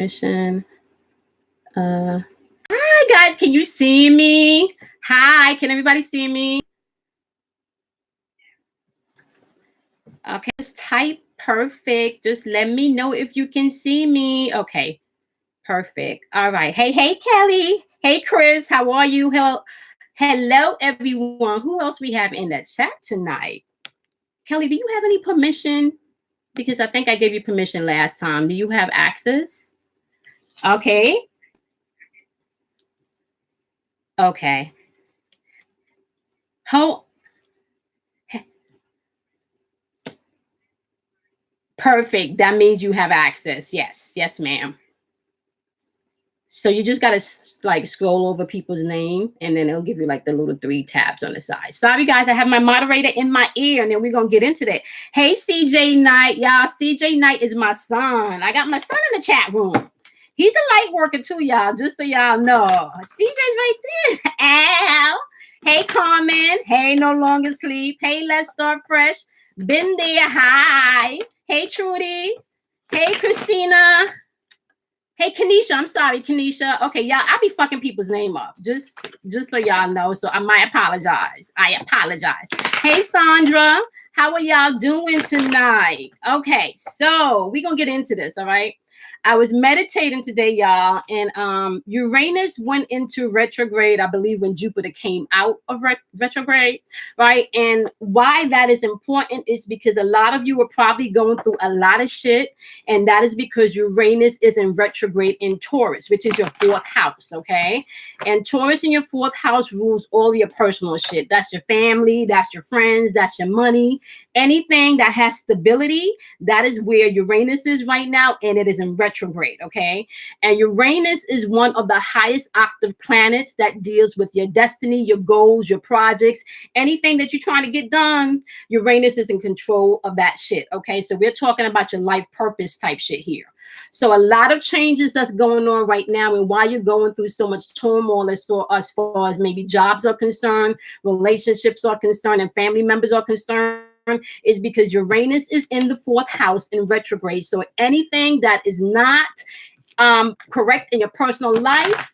permission. Hi guys, can you see me? Hi, can everybody see me? Okay, just type perfect. Just let me know if you can see me. Okay, perfect. All right. Hey, Kelly. Hey, Chris. How are you? Hello, everyone. Who else we have in the chat tonight? Kelly, do you have any permission? Because I think I gave you permission last time. Do you have access? Okay. Okay. Perfect. That means you have access. Yes. Yes, ma'am. So you just got to like scroll over people's name and then it'll give you like the little 3 tabs on the side. Sorry, guys. I have my moderator in my ear and then we're going to get into that. Hey, CJ Knight. Y'all, CJ Knight is my son. I got my son in the chat room. He's a light worker too, y'all, just so y'all know. CJ's right there. Ow. Hey, Carmen. Hey, No Longer Sleep. Hey, Let's Start Fresh. Been there. Hi. Hey, Trudy. Hey, Christina. Hey, Kenesha. I'm sorry, Kenesha. Okay, y'all, I be fucking people's name up. Just so y'all know. So I might apologize. I apologize. Hey, Sandra. How are y'all doing tonight? Okay, so we're going to get into this, all right? I was meditating today, y'all, and Uranus went into retrograde, I believe, when Jupiter came out of retrograde, right? And why that is important is because a lot of you are probably going through a lot of shit, and that is because Uranus is in retrograde in Taurus, which is your 4th house, okay? And Taurus in your 4th house rules all your personal shit. That's your family, that's your friends, that's your money. Anything that has stability, that is where Uranus is right now, and it is in retrograde, okay? And Uranus is one of the highest octave planets that deals with your destiny, your goals, your projects, anything that you're trying to get done. Uranus is in control of that shit, okay? So we're talking about your life purpose type shit here. So a lot of changes that's going on right now, and why you're going through so much turmoil as far as maybe jobs are concerned, relationships are concerned, and family members are concerned, is because Uranus is in the 4th house in retrograde. So anything that is not correct in your personal life,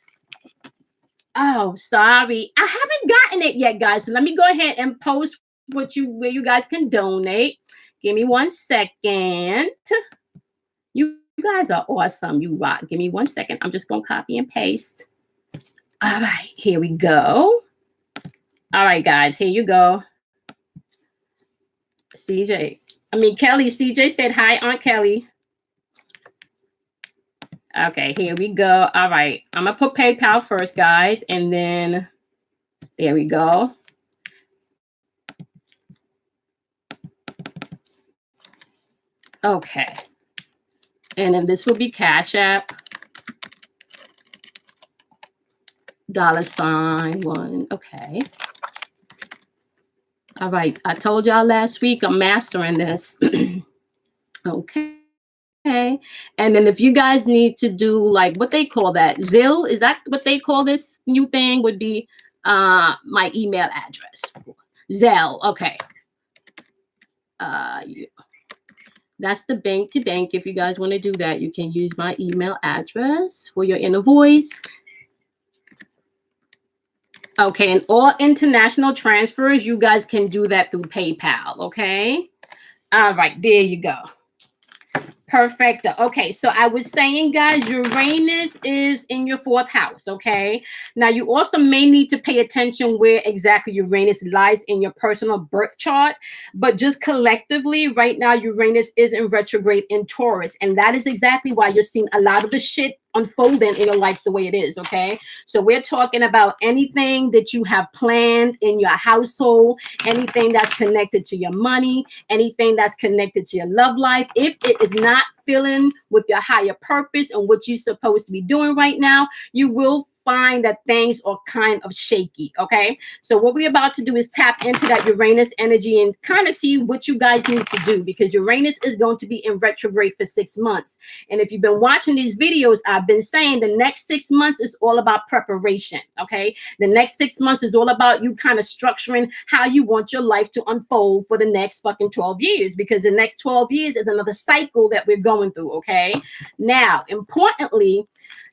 oh, sorry, I haven't gotten it yet, guys. So let me go ahead and post where you guys can donate. Give me 1 second. You guys are awesome. You rock. Give me 1 second. I'm just going to copy and paste. All right, here we go. All right, guys, here you go. Kelly, CJ said hi, Aunt Kelly. Okay, here we go. All right, I'm going to put PayPal first, guys, and then there we go. Okay, and then this will be Cash App. $1. Okay. All right, I told y'all last week I'm mastering this. Okay. And then if you guys need to do like what they call that, Zelle, is that what they call this new thing? Would be my email address. Zelle, okay. Yeah. That's the bank to bank. If you guys want to do that, you can use my email address for your inner voice. Okay, and all international transfers, you guys can do that through PayPal, okay? All right, there you go. Perfect. Okay, so I was saying, guys, Uranus is in your 4th house, okay? Now, you also may need to pay attention where exactly Uranus lies in your personal birth chart, but just collectively, right now, Uranus is in retrograde in Taurus, and that is exactly why you're seeing a lot of the shit unfolding in your life the way it is, okay? So we're talking about anything that you have planned in your household, anything that's connected to your money, anything that's connected to your love life. If it is not filling with your higher purpose and what you're supposed to be doing right now, you will find that things are kind of shaky. Okay, so what we're about to do is tap into that Uranus energy and kind of see what you guys need to do, because Uranus is going to be in retrograde for 6 months. And if you've been watching these videos, I've been saying the next 6 months is all about preparation. Okay, the next 6 months is all about you kind of structuring how you want your life to unfold for the next fucking 12 years, because the next 12 years is another cycle that we're going through. Okay, now importantly,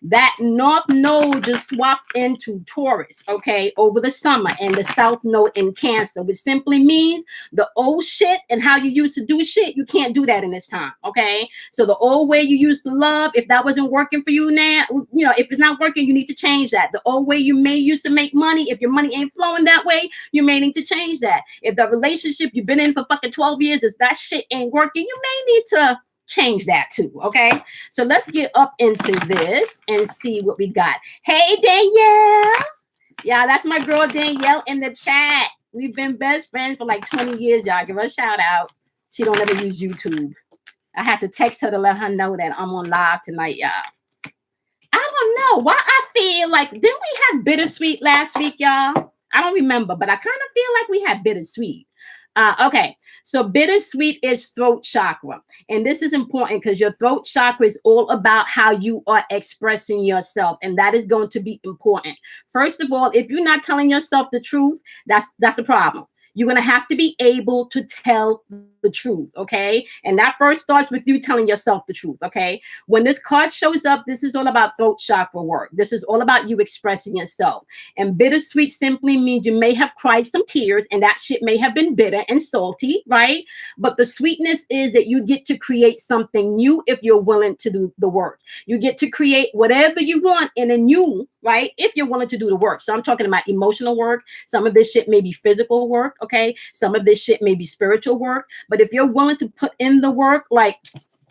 that North Node just swapped into Taurus, okay, over the summer, and the South Node in Cancer, which simply means the old shit and how you used to do shit, you can't do that in this time, okay? So the old way you used to love, if that wasn't working for you now, you know, if it's not working, you need to change that. The old way you may used to make money, if your money ain't flowing that way, you may need to change that. If the relationship you've been in for fucking 12 years, if that shit ain't working, you may need to change that too. Okay, so let's get up into this and see what we got. Hey Danielle, yeah, that's my girl Danielle in the chat. We've been best friends for like 20 years, y'all. Give her a shout out. She don't ever use YouTube. I had to text her to let her know that I'm on live tonight, y'all. I don't know why I feel like, didn't we have bittersweet last week, y'all? I don't remember, but I kind of feel like we had bittersweet. Okay, so bittersweet is throat chakra. And this is important because your throat chakra is all about how you are expressing yourself. And that is going to be important. First of all, if you're not telling yourself the truth, that's the problem. You're going to have to be able to tell the truth, okay? And that first starts with you telling yourself the truth, okay? When this card shows up, this is all about throat chakra work. This is all about you expressing yourself. And bittersweet simply means you may have cried some tears, and that shit may have been bitter and salty, right? But the sweetness is that you get to create something new if you're willing to do the work. You get to create whatever you want in a new, right? If you're willing to do the work. So I'm talking about emotional work. Some of this shit may be physical work, okay? Some of this shit may be spiritual work. But if you're willing to put in the work, like,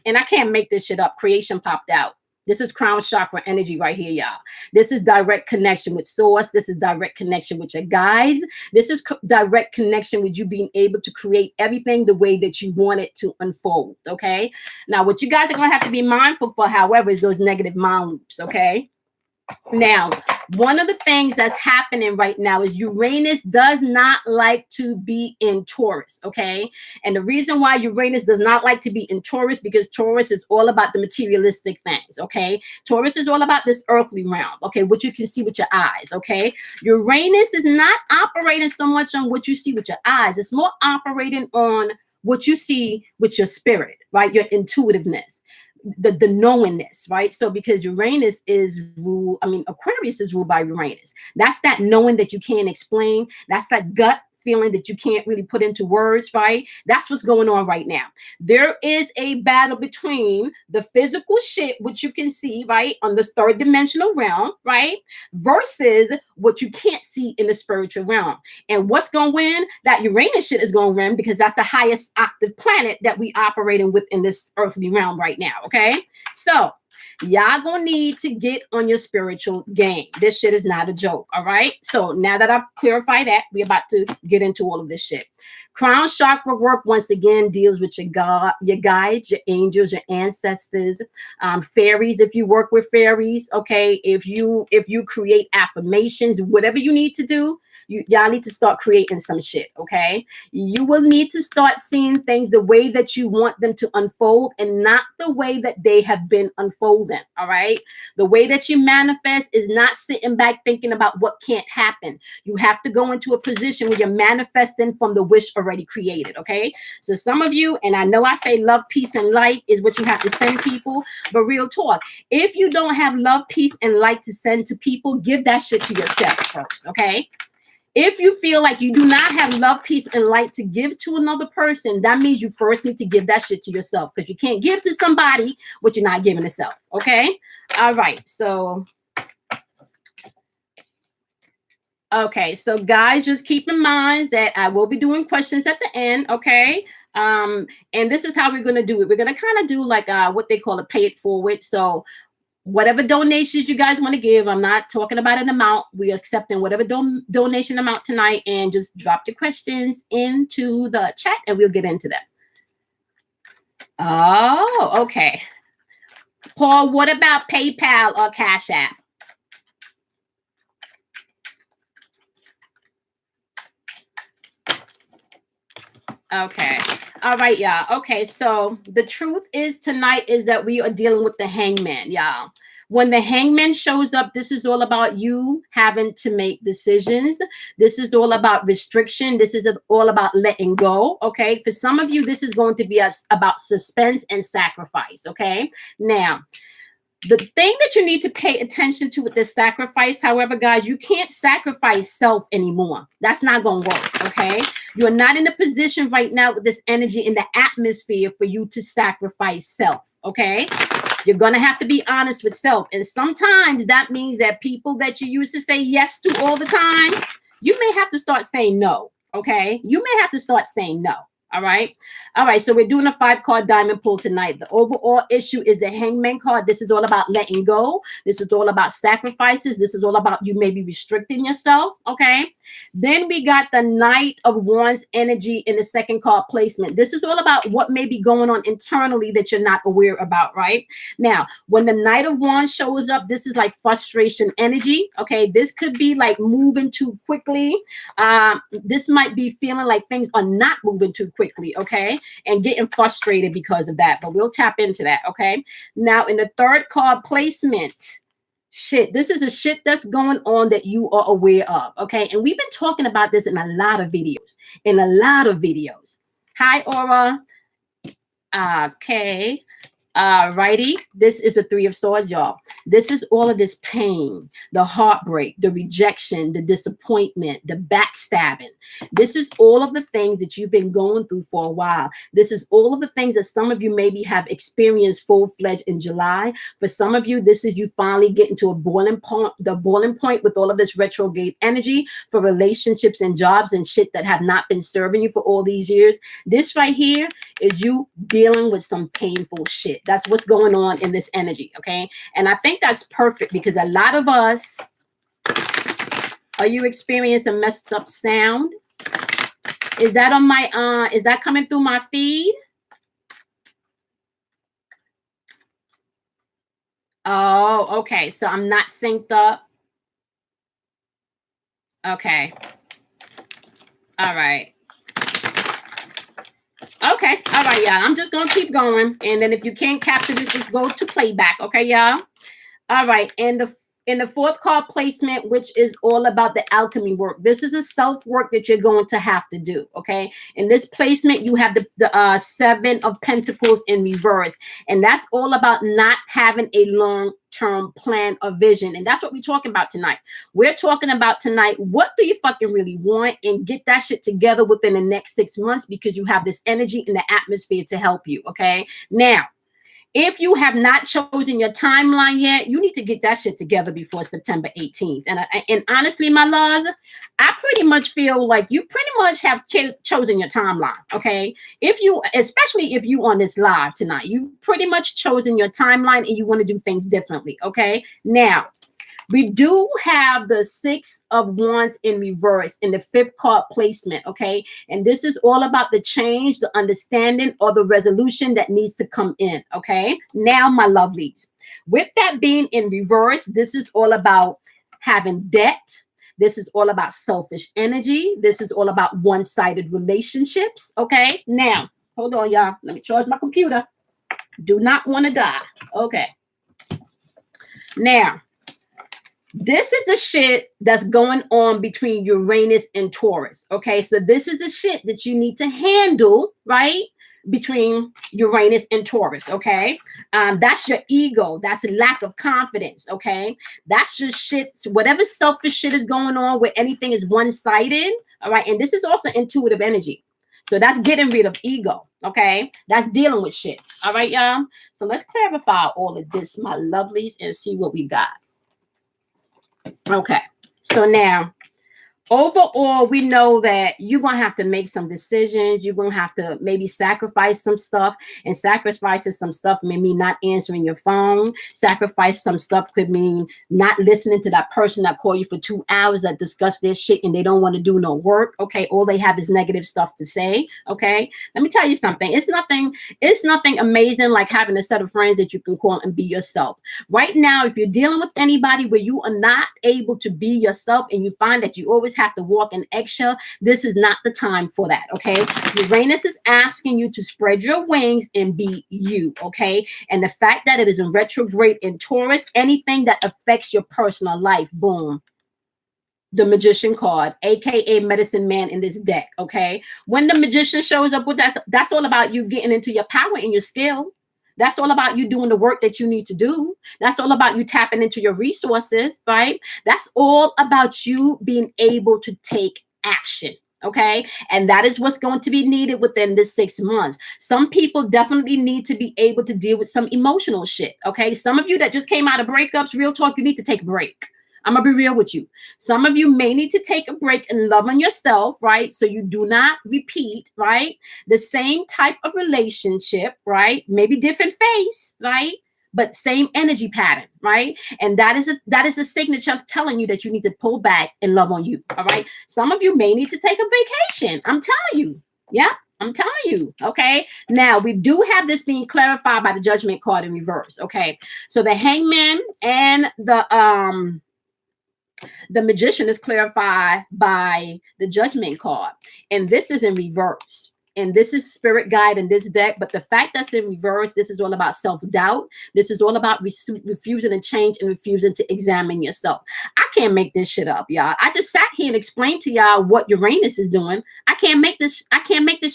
and I can't make this shit up, creation popped out. This is crown chakra energy right here, y'all. This is direct connection with source. This is direct connection with your guides. This is direct connection with you being able to create everything the way that you want it to unfold, okay? Now, what you guys are going to have to be mindful for, however, is those negative mind loops, okay? Now, one of the things that's happening right now is Uranus does not like to be in Taurus, okay? And the reason why Uranus does not like to be in Taurus, because Taurus is all about the materialistic things, okay? Taurus is all about this earthly realm, okay? What you can see with your eyes, okay? Uranus is not operating so much on what you see with your eyes. It's more operating on what you see with your spirit, right? Your intuitiveness. The knowingness, right? So because Uranus is ruled, Aquarius is ruled by Uranus. That's that knowing that you can't explain. That's that gut feeling that you can't really put into words, right? That's what's going on right now. There is a battle between the physical shit, which you can see, right, on this third dimensional realm, right, versus what you can't see in the spiritual realm. And what's going to win? That Uranus shit is going to win, because that's the highest octave planet that we operating with in this earthly realm right now, okay? So y'all gonna need to get on your spiritual game. This shit is not a joke, all right? So now that I've clarified that, we're about to get into all of this shit. Crown chakra work, once again, deals with your guides, your angels, your ancestors, fairies, if you work with fairies, okay? If you create affirmations, whatever you need to do, y'all need to start creating some shit, okay? You will need to start seeing things the way that you want them to unfold, and not the way that they have been unfolding, all right? The way that you manifest is not sitting back thinking about what can't happen. You have to go into a position where you're manifesting from the wish already created, okay? So some of you, and I know I say love, peace, and light is what you have to send people, but real talk, if you don't have love, peace, and light to send to people, give that shit to yourself first, okay? If you feel like you do not have love, peace, and light to give to another person, that means you first need to give that shit to yourself, because you can't give to somebody what you're not giving to self, okay? All right, so... Okay, so guys, just keep in mind that I will be doing questions at the end, okay? And this is how we're going to do it. We're going to kind of do like what they call a pay it forward. So whatever donations you guys want to give, I'm not talking about an amount. We're accepting whatever donation amount tonight, and just drop the questions into the chat and we'll get into them. Oh, okay. Paul, what about PayPal or Cash App? Okay. All right, y'all. Okay, so the truth is tonight is that we are dealing with the hangman, y'all. When the hangman shows up, this is all about you having to make decisions. This is all about restriction. This is all about letting go. Okay. For some of you, this is going to be about suspense and sacrifice. Okay. Now, the thing that you need to pay attention to with this sacrifice, however, guys, you can't sacrifice self anymore. That's not going to work, okay? You're not in a position right now with this energy in the atmosphere for you to sacrifice self, okay? You're going to have to be honest with self. And sometimes that means that people that you used to say yes to all the time, you may have to start saying no, okay? You may have to start saying no. All right. All right. So we're doing a 5-card diamond pull tonight. The overall issue is the hangman card. This is all about letting go. This is all about sacrifices. This is all about you maybe restricting yourself. Okay. Then we got the Knight of Wands energy in the second card placement. This is all about what may be going on internally that you're not aware about. Right now, when the Knight of Wands shows up, this is like frustration energy. Okay. This could be like moving too quickly. This might be feeling like things are not moving too quickly, okay, and getting frustrated because of that, but we'll tap into that. Okay, now in the third card placement, shit, this is a shit that's going on that you are aware of. Okay, and we've been talking about this in a lot of videos, Hi Aura. Okay. Righty, this is the 3 of Swords, y'all. This is all of this pain, the heartbreak, the rejection, the disappointment, the backstabbing. This is all of the things that you've been going through for a while. This is all of the things that some of you maybe have experienced full-fledged in July. For some of you, this is you finally getting to a boiling point, the boiling point with all of this retrograde energy for relationships and jobs and shit that have not been serving you for all these years. This right here is you dealing with some painful shit. That's what's going on in this energy, okay? And I think that's perfect because a lot of us, are you experiencing a messed up sound? Is that on my, is that coming through my feed? Oh, okay. So I'm not synced up. Okay. All right. Okay. All right, y'all. I'm just going to keep going. And then if you can't capture this, just go to playback. Okay, y'all? All right. And in the 4th card placement, which is all about the alchemy work. This is a self-work that you're going to have to do. Okay. In this placement, you have the 7 of Pentacles in reverse. And that's all about not having a long-term plan or vision. And that's what we're talking about tonight. We're talking about tonight, what do you fucking really want? And get that shit together within the next 6 months because you have this energy in the atmosphere to help you. Okay. Now, if you have not chosen your timeline yet, you need to get that shit together before September 18th. And honestly, my loves, I pretty much feel like you pretty much have chosen your timeline, okay? Especially if you on this live tonight, you've pretty much chosen your timeline and you want to do things differently, okay? Now, we do have the 6 of Wands in reverse in the 5th card placement, okay? And this is all about the change, the understanding, or the resolution that needs to come in, okay? Now, my lovelies, with that being in reverse, this is all about having debt. This is all about selfish energy. This is all about one-sided relationships, okay? Now, hold on, y'all. Let me charge my computer. Do not want to die. Okay. Now, this is the shit that's going on between Uranus and Taurus. Okay, so this is the shit that you need to handle, right? Between Uranus and Taurus. Okay, that's your ego. That's a lack of confidence. Okay, that's just shit. Whatever selfish shit is going on where anything is one-sided. All right, and this is also intuitive energy. So that's getting rid of ego. Okay, that's dealing with shit. All right, y'all. So let's clarify all of this, my lovelies, and see what we got. Okay, so now overall, we know that you're going to have to make some decisions. You're going to have to maybe sacrifice some stuff, and sacrificing some stuff may mean not answering your phone. Sacrifice some stuff could mean not listening to that person that called you for 2 hours that discuss their shit and they don't want to do no work. Okay, all they have is negative stuff to say. Okay, let me tell you something. It's nothing amazing like having a set of friends that you can call and be yourself. Right now, if you're dealing with anybody where you are not able to be yourself and you find that you always have have to walk in eggshell. This is not the time for that, okay? Uranus is asking you to spread your wings and be you, okay? And the fact that it is in retrograde in Taurus, anything that affects your personal life, boom. The Magician card, aka Medicine Man in this deck, okay? When the Magician shows up with that, that's all about you getting into your power and your skill. That's all about you doing the work that you need to do. That's all about you tapping into your resources, right? That's all about you being able to take action. Okay. And that is what's going to be needed within this 6 months. Some people definitely need to be able to deal with some emotional shit. Okay. Some of you that just came out of breakups, real talk, you need to take a break. I'm going to be real with you. Some of you may need to take a break and love on yourself, right? So you do not repeat, right? The same type of relationship, right? Maybe different face, right? But same energy pattern, right? And that is a signature telling you that you need to pull back and love on you, all right? Some of you may need to take a vacation. I'm telling you. Yeah, I'm telling you, okay? Now, we do have this being clarified by the Judgment card in reverse, okay? So the Hangman and the Magician is clarified by the Judgment card. And this is in reverse. And this is spirit guide in this deck. But the fact that's in reverse, this is all about self-doubt. This is all about refusing to change and refusing to examine yourself. I can't make this shit up, y'all. I just sat here and explained to y'all what Uranus is doing. I can't make this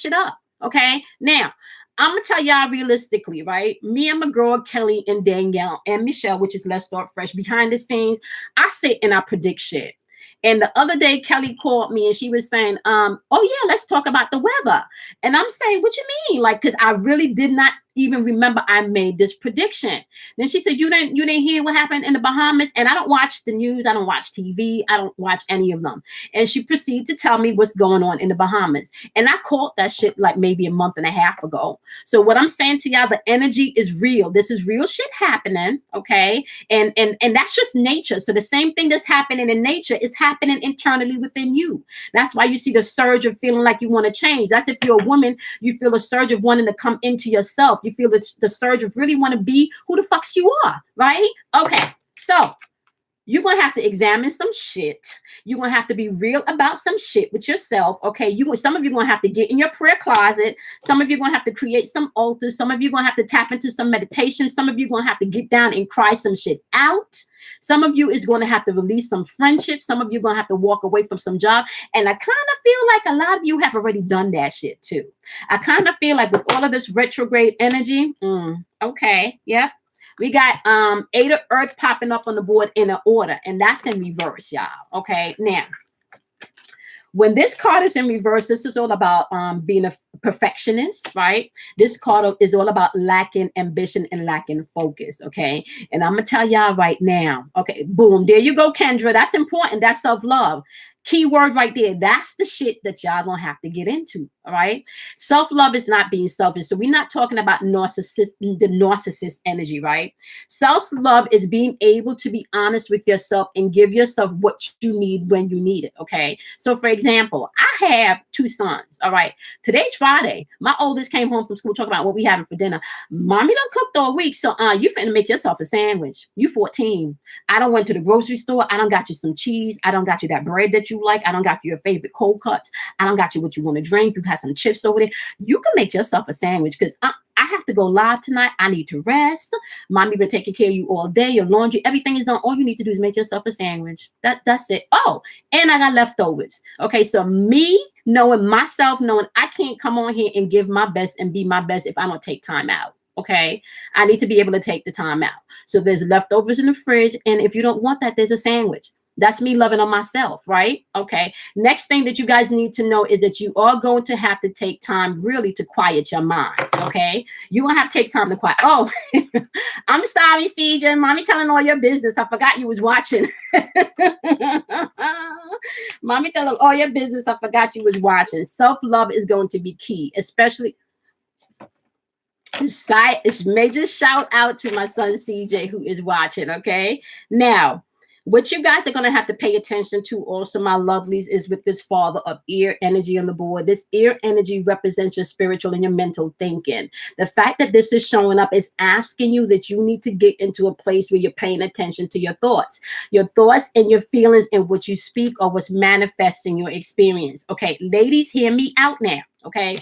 shit up. Okay. Now, I'm gonna tell y'all realistically, right? Me and my girl Kelly and Danielle and Michelle, which is Let's Start Fresh, behind the scenes, I sit and I predict shit. And the other day, Kelly called me and she was saying, oh yeah, let's talk about the weather. And I'm saying, what you mean? Like, because I really did not even remember I made this prediction. Then she said, you didn't hear what happened in the Bahamas? And I don't watch the news. I don't watch TV. I don't watch any of them. And she proceeded to tell me what's going on in the Bahamas. And I caught that shit like maybe a month and a half ago. So what I'm saying to y'all, the energy is real. This is real shit happening. Okay. And that's just nature. So the same thing that's happening in nature is happening internally within you. That's why you see the surge of feeling like you want to change. That's if you're a woman, you feel a surge of wanting to come into yourself. You feel the surge of really want to be who the fucks you are, right? Okay, so you're going to have to examine some shit. You're going to have to be real about some shit with yourself, okay? Some of you are going to have to get in your prayer closet. Some of you are going to have to create some altars. Some of you are going to have to tap into some meditation. Some of you are going to have to get down and cry some shit out. Some of you is going to have to release some friendship. Some of you are going to have to walk away from some job. And I kind of feel like a lot of you have already done that shit too. I kind of feel like with all of this retrograde energy, okay, yeah. We got 8 of Earth popping up on the board in an order, and that's in reverse, y'all. Okay, now, when this card is in reverse, this is all about being a perfectionist, right? This card is all about lacking ambition and lacking focus, okay? And I'm going to tell y'all right now, okay, boom, there you go, Kendra. That's important. That's self-love. Key word right there. That's the shit that y'all gonna have to get into. All right. Self-love is not being selfish. So we're not talking about the narcissist energy, right? Self-love is being able to be honest with yourself and give yourself what you need when you need it. Okay. So for example, I have 2 sons. All right. Today's Friday. My oldest came home from school talking about what we having for dinner. Mommy done cooked all week. So you finna make yourself a sandwich. You 14. I done went to the grocery store. I done got you some cheese. I done got you that bread that you like. I don't got you your favorite cold cuts. I don't got you what you want to drink. You got some chips over there. You can make yourself a sandwich because I have to go live tonight. I need to rest. Mommy been taking care of you all day. Your laundry, everything is done. All you need to do is make yourself a sandwich. That's it. Oh, and I got leftovers. Okay, so me knowing myself, knowing I can't come on here and give my best and be my best if I don't take time out. Okay, I need to be able to take the time out. So there's leftovers in the fridge, and if you don't want that, there's a sandwich. That's me loving on myself, right? Okay. Next thing that you guys need to know is that you are going to have to take time really to quiet your mind, okay? You're going to have to take time to quiet. Oh, I'm sorry, CJ. Mommy telling all your business. I forgot you was watching. Mommy telling all your business. I forgot you was watching. Self-love is going to be key, especially... Major shout out to my son, CJ, who is watching, okay? Now, What you guys are going to have to pay attention to also, my lovelies, is with this father of air energy on the board. This air energy represents your spiritual and your mental thinking. The fact that this is showing up is asking you that you need to get into a place where you're paying attention to your thoughts. Your thoughts and your feelings and what you speak are what's manifesting your experience. Okay, ladies, hear me out now. Okay,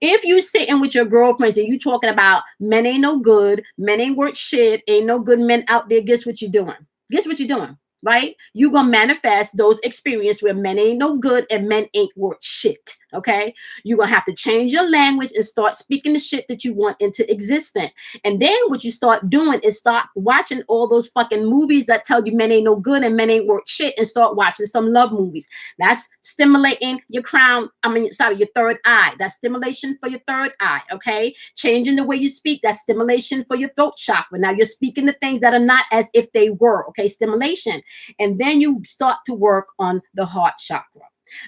if you sitting with your girlfriends and you talking about men ain't no good, men ain't worth shit, ain't no good men out there, guess what you're doing? Guess what you're doing, right? You're going to manifest those experiences where men ain't no good and men ain't worth shit, okay? You're going to have to change your language and start speaking the shit that you want into existence. And then what you start doing is start watching all those fucking movies that tell you men ain't no good and men ain't worth shit, and start watching some love movies. That's stimulating your your third eye. That's stimulation for your third eye, okay? Changing the way you speak, that's stimulation for your throat chakra. Now you're speaking the things that are not as if they were, okay? Stimulation. And then you start to work on the heart chakra.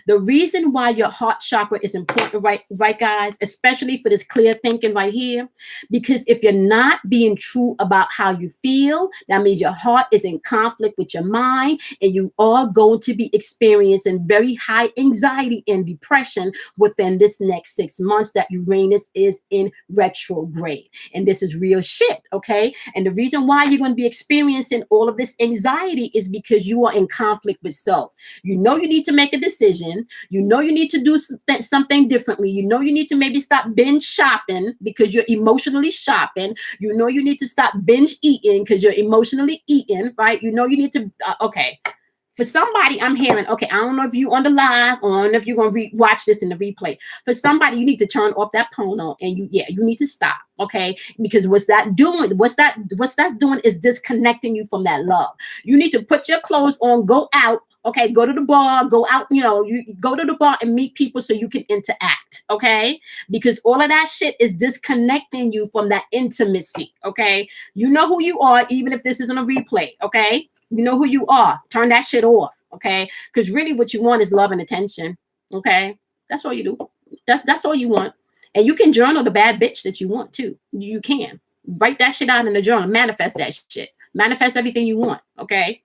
The reason why your heart chakra is important, right, guys, especially for this clear thinking right here, because if you're not being true about how you feel, that means your heart is in conflict with your mind, and you are going to be experiencing very high anxiety and depression within this next 6 months that Uranus is in retrograde. And this is real shit, okay? And the reason why you're going to be experiencing all of this anxiety is because you are in conflict with self. You know you need to make a decision. You know you need to do something differently. You know you need to maybe stop binge shopping because you're emotionally shopping. You know you need to stop binge eating because you're emotionally eating, right? You know you need to, okay. For somebody, I'm hearing, okay, I don't know if you on the live or I don't know if you're going to watch this in the replay. For somebody, you need to turn off that porno and you need to stop, okay? Because what's that's doing is disconnecting you from that love. You need to put your clothes on, go out, okay, go to the bar, go out, you go to the bar and meet people so you can interact, okay? Because all of that shit is disconnecting you from that intimacy, okay? You know who you are, even if this is on a replay, okay? You know who you are. Turn that shit off, okay? Because really what you want is love and attention, okay? That's all you do. That's all you want. And you can journal the bad bitch that you want too. You can. Write that shit out in the journal. Manifest that shit. Manifest everything you want, okay?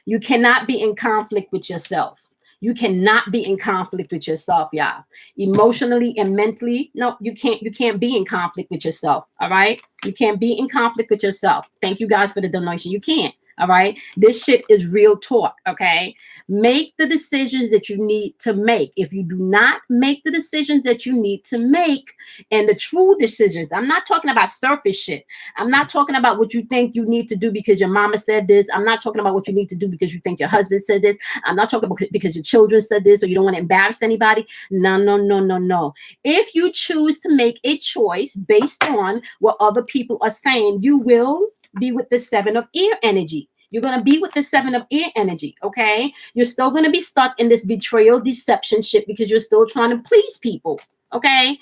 You cannot be in conflict with yourself. You cannot be in conflict with yourself, y'all. Emotionally and mentally, no, you can't be in conflict with yourself, all right? You can't be in conflict with yourself. Thank you guys for the donation. You can't. All right. This shit is real talk. Okay. Make the decisions that you need to make. If you do not make the decisions that you need to make, and the true decisions, I'm not talking about surface shit. I'm not talking about what you think you need to do because your mama said this. I'm not talking about what you need to do because you think your husband said this. I'm not talking about because your children said this or you don't want to embarrass anybody. No, no, no, no, no. If you choose to make a choice based on what other people are saying, you will be with the 7 of air energy. You're going to be with the 7 of air energy, okay? You're still going to be stuck in this betrayal, deception shit because you're still trying to please people, okay?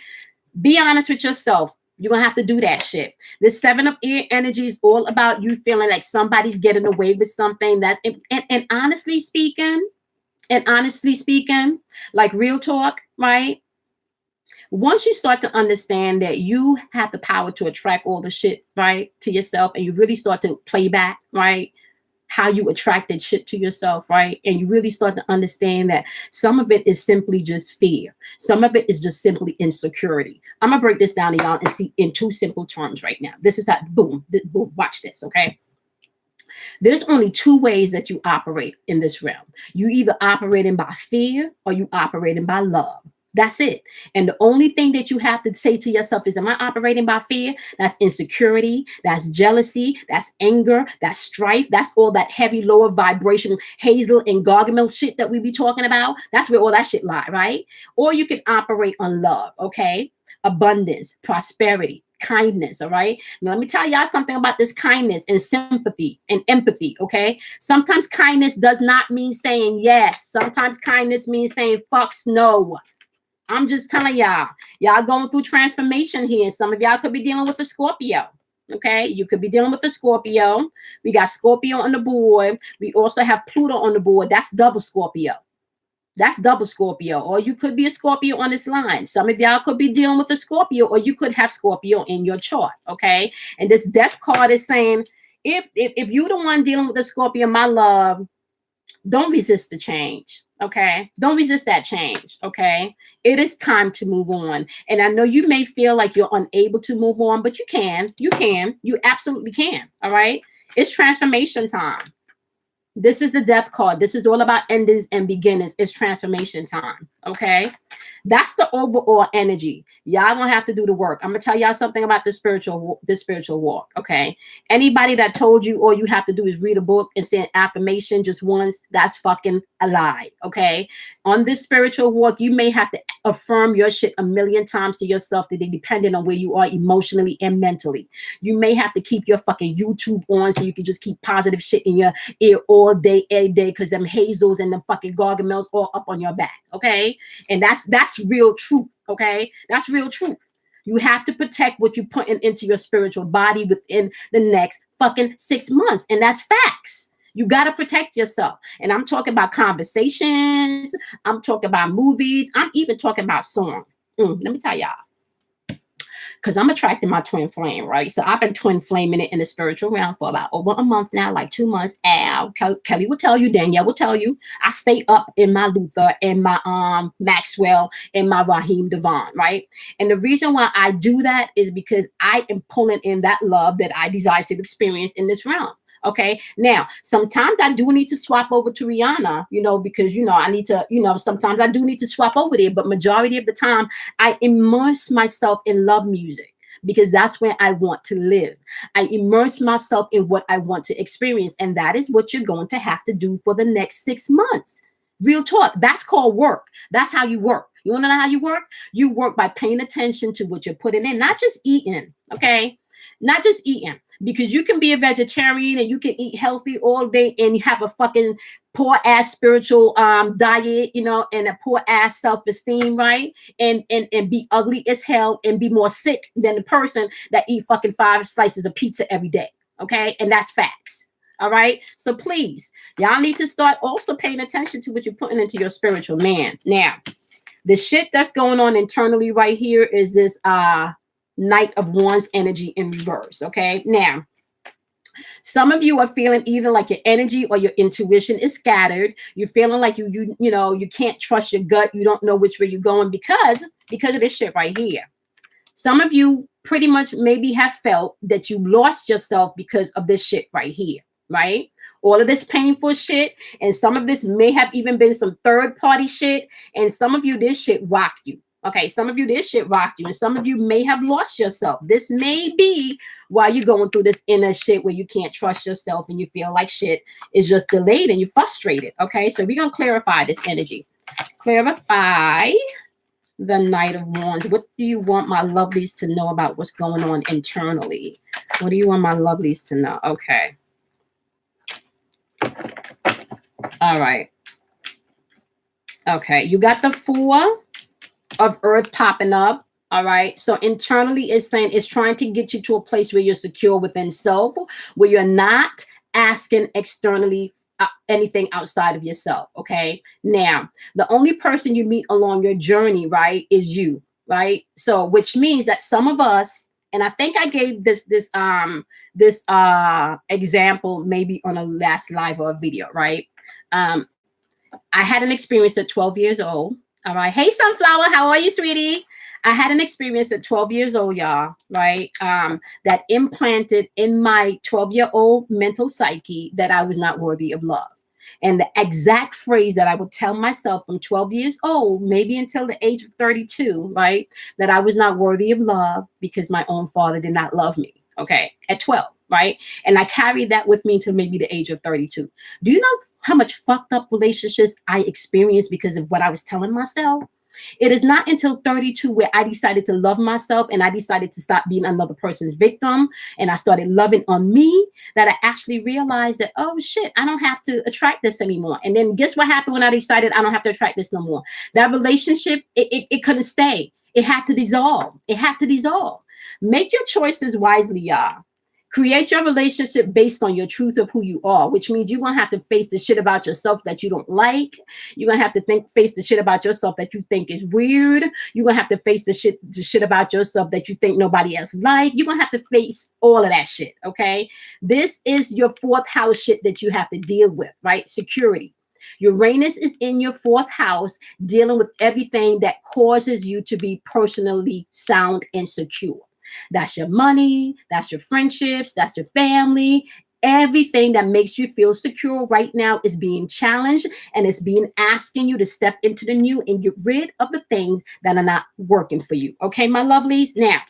Be honest with yourself. You're going to have to do that shit. The 7 of air energy is all about you feeling like somebody's getting away with something that, and honestly speaking, like real talk, right? Once you start to understand that you have the power to attract all the shit, right, to yourself, and you really start to play back, right, how you attracted shit to yourself, right, and you really start to understand that some of it is simply just fear. Some of it is just simply insecurity. I'm going to break this down to y'all and see in 2 simple terms right now. This is how, boom, watch this, okay? There's only 2 ways that you operate in this realm. You either operating by fear or you operating by love. That's it. And the only thing that you have to say to yourself is, am I operating by fear? That's insecurity. That's jealousy. That's anger. That's strife. That's all that heavy, lower vibration, Hazel and Gargamel shit that we be talking about. That's where all that shit lie, right? Or you can operate on love, okay? Abundance, prosperity, kindness, all right? Now, let me tell y'all something about this kindness and sympathy and empathy, okay? Sometimes kindness does not mean saying yes. Sometimes kindness means saying fucks no. I'm just telling y'all going through transformation here. Some of y'all could be dealing with a Scorpio. Okay, you could be dealing with a Scorpio. We got Scorpio on the board. We also have Pluto on the board. That's double Scorpio. That's double Scorpio. Or you could be a Scorpio on this line. Some of y'all could be dealing with a Scorpio, or you could have Scorpio in your chart. Okay, and this death card is saying, if you're the one dealing with the Scorpio, my love, don't resist the change. Okay, don't resist that change. Okay, it is time to move on. And I know you may feel like you're unable to move on, but you can, you absolutely can. All right, it's transformation time. This is the death card. This is all about endings and beginnings. It's transformation time. Okay. That's the overall energy. Y'all gonna have to do the work. I'm gonna tell y'all something about this spiritual walk. Okay. Anybody that told you all you have to do is read a book and say an affirmation just once, that's fucking a lie. Okay. On this spiritual walk, you may have to affirm your shit a million times to yourself, that depending on where you are emotionally and mentally. You may have to keep your fucking YouTube on so you can just keep positive shit in your ear all day, every day, because them hazels and them fucking gargamels all up on your back. Okay. And that's real truth. Okay. That's real truth. You have to protect what you're putting into your spiritual body within the next fucking 6 months. And that's facts. You got to protect yourself. And I'm talking about conversations. I'm talking about movies. I'm even talking about songs. Let me tell y'all. Because I'm attracting my twin flame, right? So I've been twin flaming it in the spiritual realm for about over a month now, like 2 months. Kelly will tell you, Danielle will tell you, I stay up in my Luther and my Maxwell and my Raheem Devon, right? And the reason why I do that is because I am pulling in that love that I desire to experience in this realm. Okay. Now, sometimes I do need to swap over to Rihanna, because, I need to, sometimes I do need to swap over there. But majority of the time, I immerse myself in love music because that's where I want to live. I immerse myself in what I want to experience. And that is what you're going to have to do for the next 6 months. Real talk. That's called work. That's how you work. You want to know how you work? You work by paying attention to what you're putting in, not just eating. Okay. Not just eating, because you can be a vegetarian and you can eat healthy all day and you have a fucking poor ass spiritual diet, and a poor ass self-esteem, right? And be ugly as hell and be more sick than the person that eat fucking 5 slices of pizza every day. Okay. And that's facts. All right. So please, y'all need to start also paying attention to what you're putting into your spiritual man. Now, the shit that's going on internally right here is this Knight of Wands energy in reverse. Okay. Now, some of you are feeling either like your energy or your intuition is scattered. You're feeling like you can't trust your gut. You don't know which way you're going because of this shit right here. Some of you pretty much maybe have felt that you lost yourself because of this shit right here. Right? All of this painful shit. And some of this may have even been some third party shit. And some of you, this shit rocked you. Okay, some of you, this shit rocked you, and some of you may have lost yourself. This may be why you're going through this inner shit where you can't trust yourself and you feel like shit is just delayed and you're frustrated. Okay, so we're going to clarify this energy. Clarify the Knight of Wands. What do you want my lovelies to know about what's going on internally? What do you want my lovelies to know? Okay. All right. Okay, you got the 4 of Earth popping up. All right. So internally it's saying it's trying to get you to a place where you're secure within self, where you're not asking externally anything outside of yourself. Okay. Now, the only person you meet along your journey, right, is you. Right. So which means that some of us, and I think I gave this example maybe on a last live or a video, right? I had an experience at 12 years old. All right. Hey, Sunflower. How are you, sweetie? I had an experience at 12 years old, y'all, right? That implanted in my 12-year-old mental psyche that I was not worthy of love. And the exact phrase that I would tell myself from 12 years old, maybe until the age of 32, right? That I was not worthy of love because my own father did not love me. Okay. At 12. Right. And I carried that with me until maybe the age of 32. Do you know how much fucked up relationships I experienced because of what I was telling myself? It is not until 32 where I decided to love myself and I decided to stop being another person's victim. And I started loving on me that I actually realized that, oh shit, I don't have to attract this anymore. And then guess what happened when I decided I don't have to attract this no more? That relationship, it couldn't stay. It had to dissolve. It had to dissolve. Make your choices wisely, y'all. Create your relationship based on your truth of who you are, which means you're going to have to face the shit about yourself that you don't like. You're going to have to face the shit about yourself that you think is weird. You're going to have to face the shit about yourself that you think nobody else like. You're going to have to face all of that shit, okay? This is your fourth house shit that you have to deal with, right? Security. Uranus is in your fourth house, dealing with everything that causes you to be personally sound and secure. That's your money, that's your friendships, that's your family. Everything that makes you feel secure right now is being challenged, and it's being asking you to step into the new and get rid of the things that are not working for you. Okay, my lovelies? Now,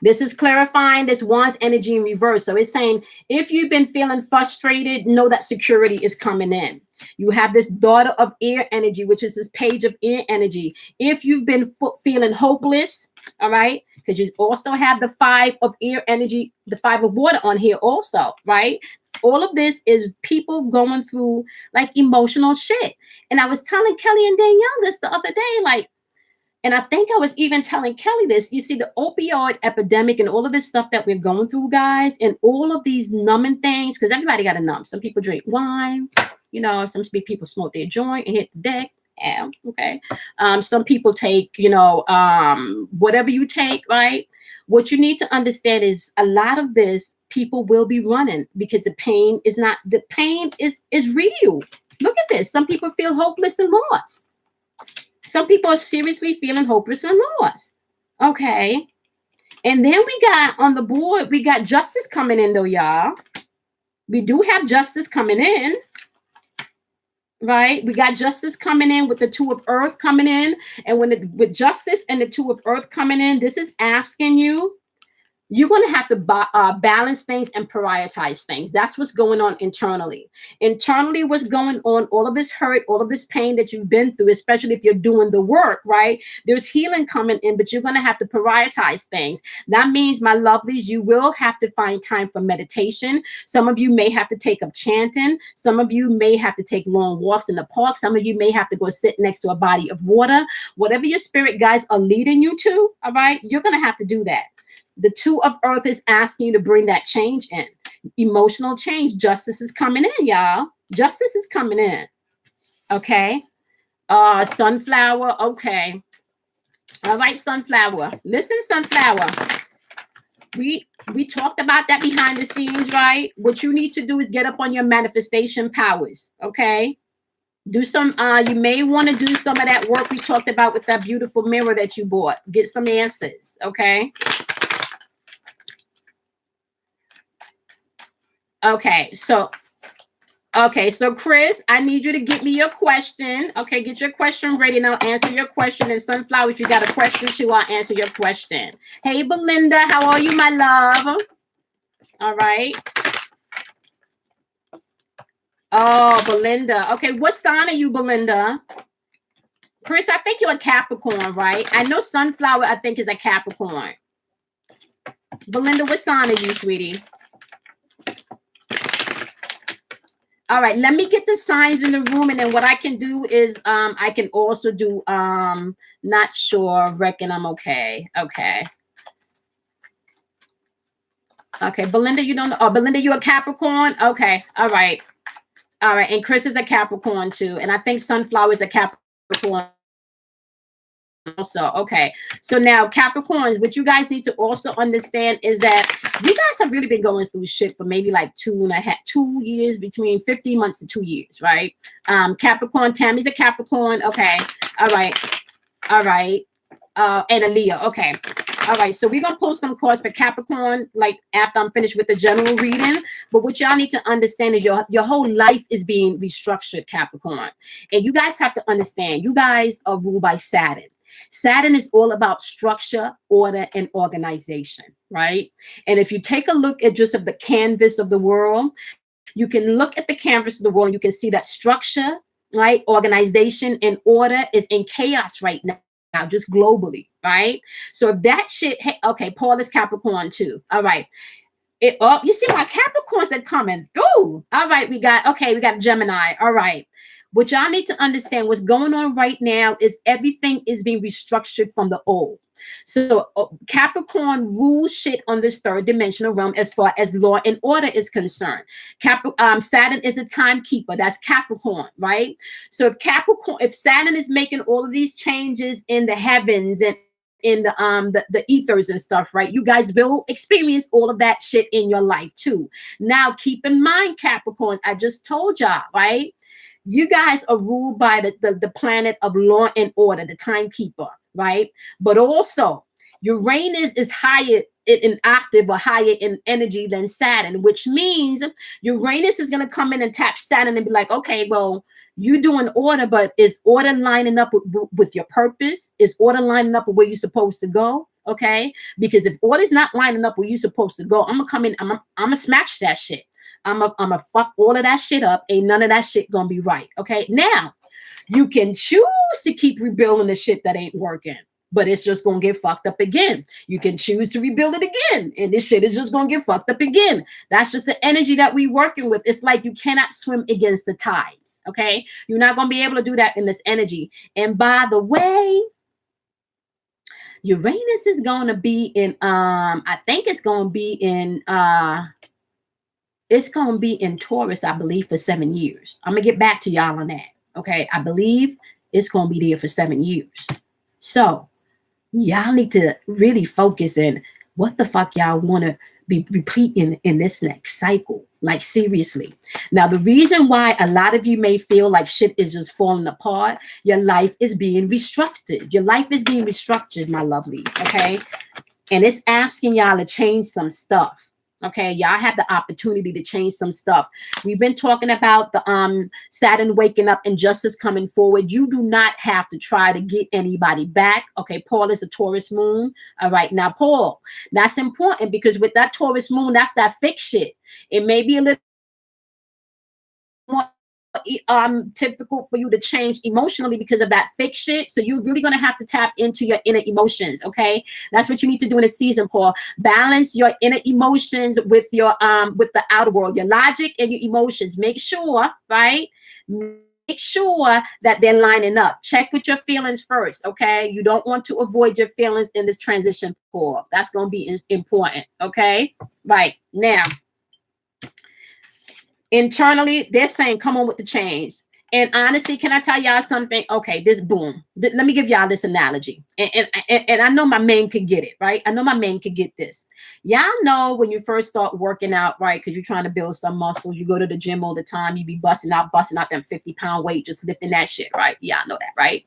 this is clarifying this one's energy in reverse. So it's saying, if you've been feeling frustrated, know that security is coming in. You have this daughter of air energy, which is this page of air energy. If you've been feeling hopeless, all right, because you also have the 5 of air energy, the 5 of water on here also, right? All of this is people going through like emotional shit. And I was telling Kelly and Danielle this the other day, like, and I think I was even telling Kelly this. You see, the opioid epidemic and all of this stuff that we're going through, guys, and all of these numbing things, because everybody got a numb. Some people drink wine, you know, some people smoke their joint and hit the deck. Yeah, okay. Some people take, you know, whatever you take, right? What you need to understand is a lot of this people will be running because the pain is real. Look at this. Some people feel hopeless and lost. Some people are seriously feeling hopeless and lost. Okay. And then we got on the board, we got justice coming in though, y'all. We do have justice coming in. Right? We got justice coming in with the 2 of earth coming in. And with justice and the 2 of earth coming in, this is asking you, you're going to have to balance things and prioritize things. That's what's going on internally. Internally, what's going on, all of this hurt, all of this pain that you've been through, especially if you're doing the work, right? There's healing coming in, but you're going to have to prioritize things. That means, my lovelies, you will have to find time for meditation. Some of you may have to take up chanting. Some of you may have to take long walks in the park. Some of you may have to go sit next to a body of water. Whatever your spirit guides are leading you to, all right, you're going to have to do that. The 2 of earth is asking you to bring that change in. Emotional change. Justice is coming in, y'all. Justice is coming in. Okay. Sunflower. Okay. All right, sunflower. Listen, sunflower. We talked about that behind the scenes, right? What you need to do is get up on your manifestation powers. Okay. Do some, you may want to do some of that work we talked about with that beautiful mirror that you bought. Get some answers. Okay. Okay, so Chris, I need you to get me your question. Okay, get your question ready and I'll answer your question. And Sunflower, if you got a question too, I'll answer your question. Hey, Belinda, how are you, my love? All right. Oh, Belinda. Okay, what sign are you, Belinda? Chris, I think you're a Capricorn, right? I know Sunflower, I think, is a Capricorn. Belinda, what sign are you, sweetie? All right, let me get the signs in the room, and then what I can do is I can also do not sure, reckon I'm okay. Okay. Okay, Belinda, you don't know. Oh, Belinda, you a Capricorn? Okay. All right. All right. And Chris is a Capricorn too. And I think Sunflower is a Capricorn also. Okay. So now Capricorns, what you guys need to also understand is that you guys have really been going through shit for maybe like 2 years, between 15 months to 2 years, right? Capricorn, Tammy's a Capricorn. Okay. All right. All right. And a Leo. Okay. All right. So we're going to pull some cards for Capricorn, like after I'm finished with the general reading. But what y'all need to understand is your whole life is being restructured, Capricorn. And you guys have to understand, you guys are ruled by Saturn. Saturn is all about structure, order, and organization, right? And if you take a look at just the canvas of the world, you can look at the canvas of the world and you can see that structure, right? Organization and order is in chaos right now, just globally, right? So if that shit, hey, okay, Paul is Capricorn too. All right. You see my Capricorns are coming through. All right, we got Gemini. All right. What y'all need to understand, what's going on right now is everything is being restructured from the old. So Capricorn rules shit on this third dimensional realm as far as law and order is concerned. Saturn is the timekeeper. That's Capricorn, right? So if Saturn is making all of these changes in the heavens and in the ethers and stuff, right? You guys will experience all of that shit in your life too. Now, keep in mind, Capricorns, I just told y'all, right? You guys are ruled by the planet of law and order, the timekeeper, right? But also, Uranus is higher in octave or higher in energy than Saturn, which means Uranus is going to come in and tap Saturn and be like, okay, well, you doing order, but is order lining up with your purpose? Is order lining up with where you're supposed to go? Okay, because if order's not lining up where you're supposed to go, I'm gonna come in, I'm gonna smash that shit. I'm gonna fuck all of that shit up. Ain't none of that shit gonna be right. Okay, now you can choose to keep rebuilding the shit that ain't working, but it's just gonna get fucked up again. You can choose to rebuild it again, and this shit is just gonna get fucked up again. That's just the energy that we working with. It's like you cannot swim against the tides. Okay, you're not gonna be able to do that in this energy. And by the way, Uranus is gonna be in I think it's gonna be in Taurus, I believe, for 7 years. I'm gonna get back to y'all on that. Okay, I believe it's gonna be there for 7 years. So y'all need to really focus in what the fuck y'all want to be repeating in this next cycle. Like, seriously. Now, the reason why a lot of you may feel like shit is just falling apart, your life is being restructured. Your life is being restructured, my lovelies, okay? And it's asking y'all to change some stuff. Okay, y'all have the opportunity to change some stuff. We've been talking about the Saturn waking up and justice coming forward. You do not have to try to get anybody back. Okay, Paul is a Taurus moon. All right, now Paul, that's important because with that Taurus moon, that's that fake shit. It may be a little more difficult for you to change emotionally because of that fake shit. So you're really gonna have to tap into your inner emotions. Okay, that's what you need to do in a season, Paul. Balance your inner emotions with your with the outer world, your logic and your emotions. Make sure, right? Make sure that they're lining up. Check with your feelings first. Okay, you don't want to avoid your feelings in this transition, Paul. That's gonna be important. Okay, right now. Internally, they're saying, come on with the change. And honestly, can I tell y'all something? Okay, this boom. Let me give y'all this analogy. And I know my man could get it, right? I know my man could get this. Y'all know when you first start working out, right? Because you're trying to build some muscles. You go to the gym all the time. You be busting out them 50-pound weight, just lifting that shit, right? Y'all know that, right?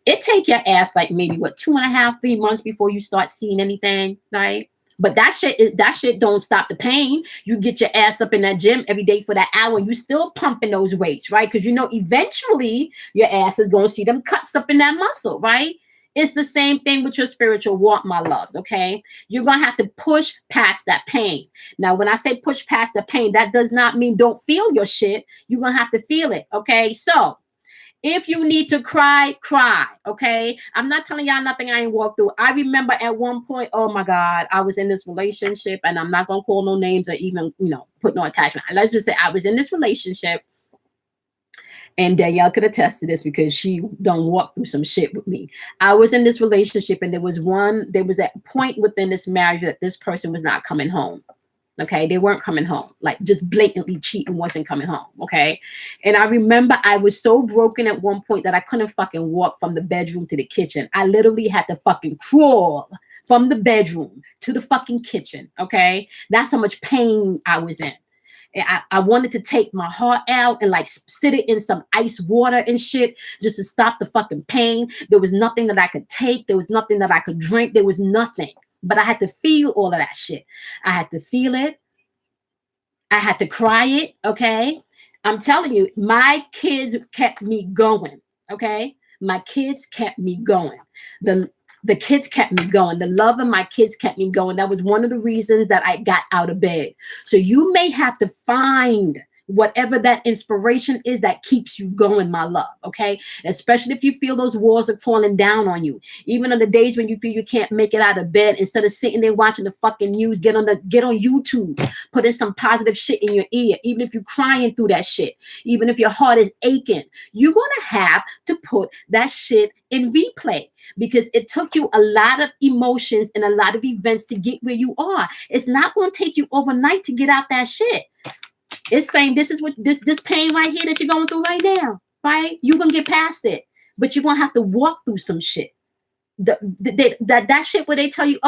It take your ass like maybe, 2.5, 3 months before you start seeing anything, right? But that shit don't stop the pain. You get your ass up in that gym every day for that hour. You still pumping those weights, right? Because you know eventually your ass is going to see them cuts up in that muscle, right? It's the same thing with your spiritual walk, my loves, okay? You're going to have to push past that pain. Now, when I say push past the pain, that does not mean don't feel your shit. You're going to have to feel it, okay? So if you need to cry, cry, okay? I'm not telling y'all nothing I ain't walked through. I remember at one point, oh my God, I was in this relationship, and I'm not going to call no names or even, put no attachment. Let's just say I was in this relationship, and Danielle could attest to this because she done walk through some shit with me. I was in this relationship, and there was a point within this marriage that this person was not coming home. Okay, they weren't coming home, like just blatantly cheating, wasn't coming home. Okay, and I remember I was so broken at one point that I couldn't fucking walk from the bedroom to the kitchen. I literally had to fucking crawl from the bedroom to the fucking kitchen. Okay, that's how much pain I was in. I wanted to take my heart out and like sit it in some ice water and shit just to stop the fucking pain. There was nothing that I could take. There was nothing that I could drink. There was nothing. But I had to feel all of that shit. I had to feel it. I had to cry it, okay? I'm telling you, my kids kept me going, okay? My kids kept me going. The kids kept me going. The love of my kids kept me going. That was one of the reasons that I got out of bed. So you may have to find Whatever that inspiration is that keeps you going, my love, okay? Especially if you feel those walls are falling down on you. Even on the days when you feel you can't make it out of bed, instead of sitting there watching the fucking news, get on YouTube, put in some positive shit in your ear. Even if you're crying through that shit, even if your heart is aching, you're gonna have to put that shit in replay, because it took you a lot of emotions and a lot of events to get where you are. It's not gonna take you overnight to get out that shit. It's saying this is what this pain right here that you're going through right now, right? You're gonna get past it, but you're gonna have to walk through some shit. That shit where they tell you,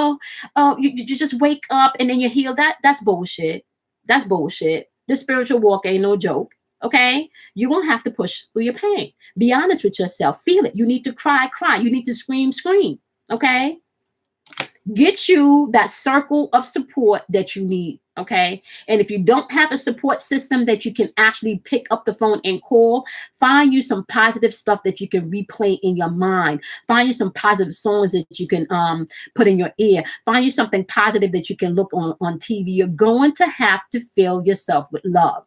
you just wake up and then you heal. That's bullshit. That's bullshit. The spiritual walk ain't no joke. Okay, you're gonna have to push through your pain. Be honest with yourself. Feel it. You need to cry. You need to scream. Okay. Get you that circle of support that you need, okay? And if you don't have a support system that you can actually pick up the phone and call, find you some positive stuff that you can replay in your mind. Find you some positive songs that you can put in your ear. Find you something positive that you can look on TV. You're going to have to fill yourself with love.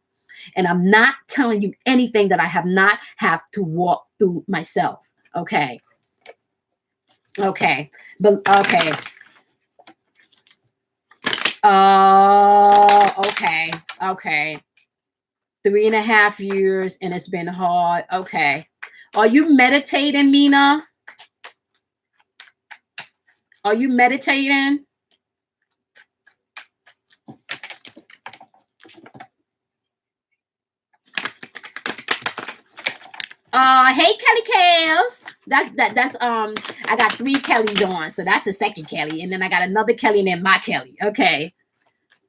And I'm not telling you anything that I have not have to walk through myself, okay? Okay, but okay. Okay. 3.5 years and it's been hard. Okay. Are you meditating, Mina? Are you meditating? Hey Kelly Kales. That's I got 3 Kellys on, so that's the second Kelly, and then I got another Kelly and then my Kelly. Okay,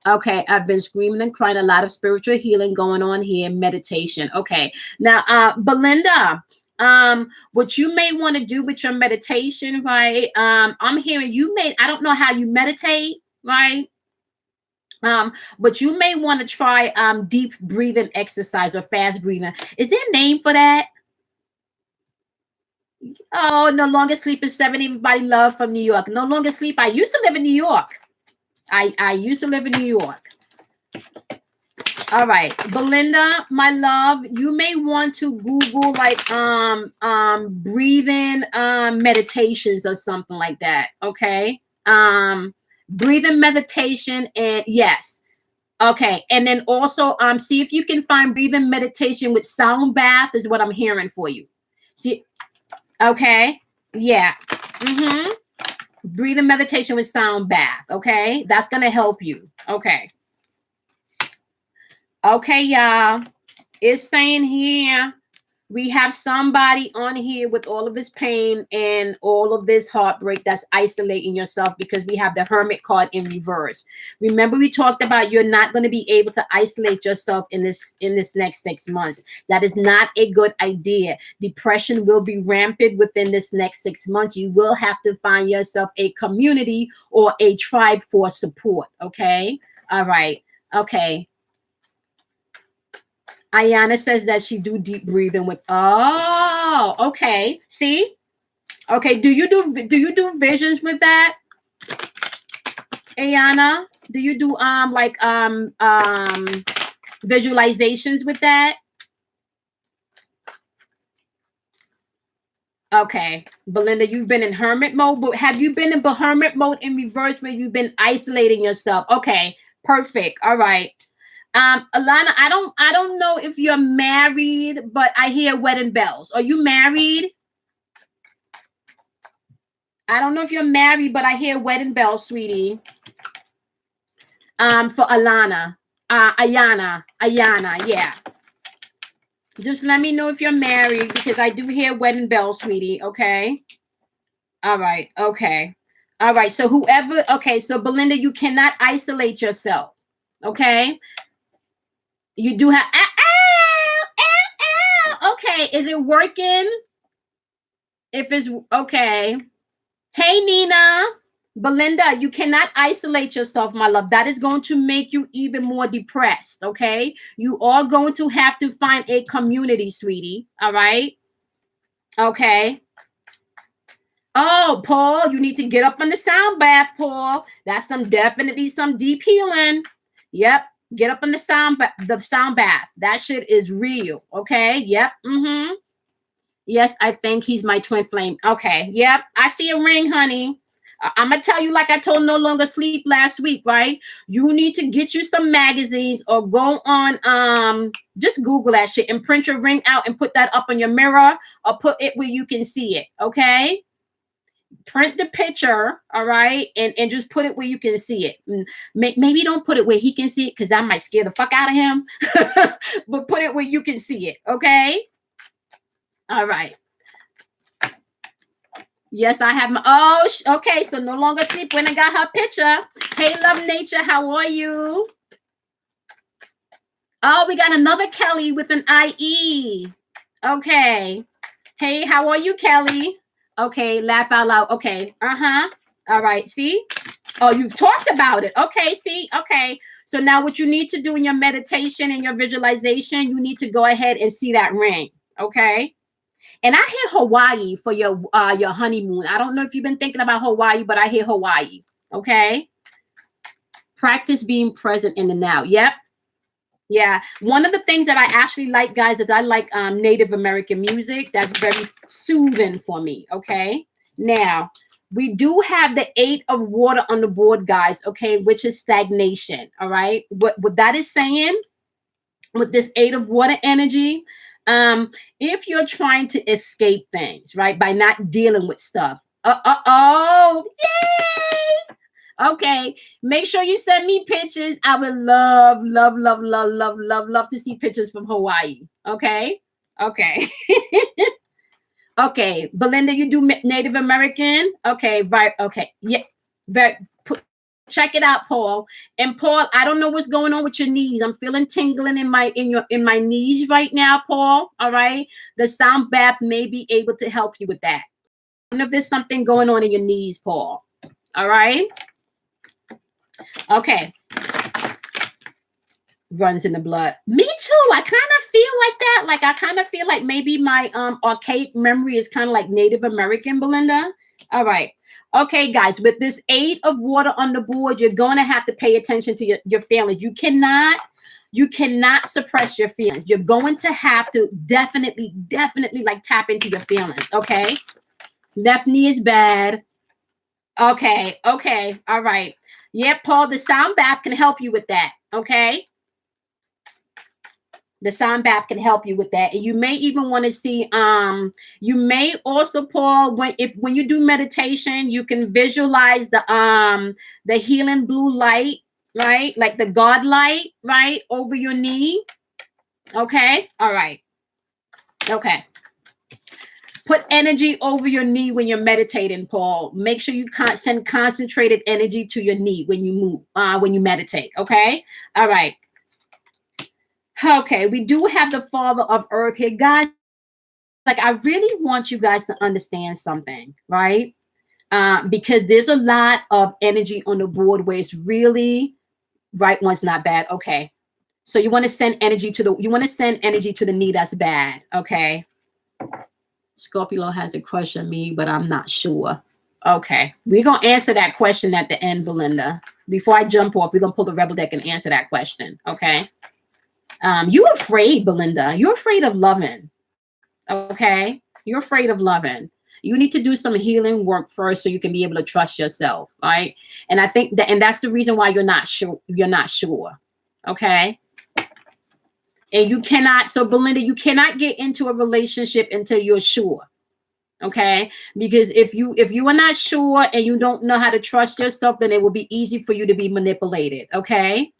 I've been screaming and crying. A lot of spiritual healing going on here. Meditation. Okay, now Belinda, what you may want to do with your meditation, right? I'm hearing I don't know how you meditate, right? But you may want to try deep breathing exercise or fast breathing. Is there a name for that? Oh, No Longer Sleep is 7. Everybody love from New York. No Longer Sleep. I used to live in New York. I used to live in New York. All right, Belinda, my love, you may want to Google like breathing meditations or something like that. Okay. Breathing meditation, and yes. Okay, and then also see if you can find breathing meditation with sound bath is what I'm hearing for you. See. Okay. Yeah. Breathing meditation with sound bath. Okay. That's going to help you. Okay. Okay, y'all. It's saying here we have somebody on here with all of this pain and all of this heartbreak that's isolating yourself, because we have the Hermit card in reverse. Remember, we talked about you're not going to be able to isolate yourself in this next 6 months. That is not a good idea. Depression will be rampant within this next 6 months. You will have to find yourself a community or a tribe for support. Okay. All right. Okay. Ayana says that she do deep breathing with. Oh, okay. See, okay. Do you do visions with that, Ayana? Do you do visualizations with that? Okay, Belinda, you've been in hermit mode, but have you been in hermit mode in reverse where you've been isolating yourself? Okay, perfect. All right. Alana, I don't know if you're married, but I hear wedding bells. Are you married? I don't know if you're married, but I hear wedding bells, sweetie. For Alana, Ayana, yeah. Just let me know if you're married, because I do hear wedding bells, sweetie. Okay. All right. Okay. All right. So whoever. Okay. So Belinda, you cannot isolate yourself. Okay. You do have. Okay, is it working? If it's okay. Hey, Nina. Belinda, you cannot isolate yourself, my love. That is going to make you even more depressed, okay? You are going to have to find a community, sweetie, all right? Okay. Oh, Paul, you need to get up on the sound bath, Paul. That's definitely some deep healing. Yep. Get up in the sound bath. That shit is real. Okay. Yep. Mm-hmm. Yes, I think he's my twin flame. Okay. Yep. I see a ring, honey. I'm gonna tell you, like I told No Longer Sleep last week, right? You need to get you some magazines or go on just Google that shit and print your ring out and put that up on your mirror or put it where you can see it. Okay. Print the picture, all right, and just put it where you can see it. Maybe don't put it where he can see it because I might scare the fuck out of him. But put it where you can see it, okay? All right. Yes, I have my okay, so No Longer Sleep when I got her picture. Hey, Love Nature, how are you? Oh, we got another Kelly with an IE. Okay. Hey, how are you, Kelly? Okay, laugh out loud. Okay. Uh-huh. All right. See? Oh, you've talked about it. Okay, see? Okay. So now what you need to do in your meditation and your visualization, you need to go ahead and see that ring. Okay. And I hear Hawaii for your honeymoon. I don't know if you've been thinking about Hawaii, but I hear Hawaii. Okay. Practice being present in the now. Yep. Yeah, one of the things that I actually like, guys, is I like Native American music. That's very soothing for me, okay? Now, we do have the 8 of water on the board, guys, okay, which is stagnation, all right? What that is saying with this 8 of water energy, if you're trying to escape things, right, by not dealing with stuff, yay! Okay, make sure you send me pictures. I would love to see pictures from Hawaii. Okay, okay. Okay, Belinda, you do Native American? Okay, right. Okay, yeah, check it out, Paul. And Paul, I don't know what's going on with your knees. I'm feeling tingling in my knees right now, Paul. All right, the sound bath may be able to help you with that. I don't know if there's something going on in your knees, Paul. All right. Okay. Runs in the blood. Me too. I kind of feel like that. Like I kind of feel like maybe my archaic memory is kind of like Native American, Belinda. All right. Okay, guys, with this 8 of water on the board, you're going to have to pay attention to your feelings. You cannot suppress your feelings. You're going to have to definitely like tap into your feelings. Okay. Left knee is bad. Okay. Okay. All right. Yeah, Paul, the sound bath can help you with that. Okay. The sound bath can help you with that. And you may even want to see, you may also, Paul, when you do meditation, you can visualize the healing blue light, right? Like the God light, right? Over your knee. Okay. All right. Okay. Put energy over your knee when you're meditating, Paul. Make sure you send concentrated energy to your knee when you move, when you meditate. Okay. All right. Okay. We do have the Father of Earth here, guys. Like, I really want you guys to understand something, right? Because there's a lot of energy on the board where it's really right one's not bad. Okay. So you want to send energy to the knee that's bad. Okay. Scorpio has a crush on me, but I'm not sure. Okay. We're going to answer that question at the end, Belinda. Before I jump off, we're going to pull the Rebel deck and answer that question. Okay. You're afraid, Belinda. You're afraid of loving. Okay. You're afraid of loving. You need to do some healing work first so you can be able to trust yourself. Right. And I think that's the reason why you're not sure. Okay. And you cannot, so Belinda, you cannot get into a relationship until you're sure. Okay. Because if you are not sure and you don't know how to trust yourself, then it will be easy for you to be manipulated. Okay.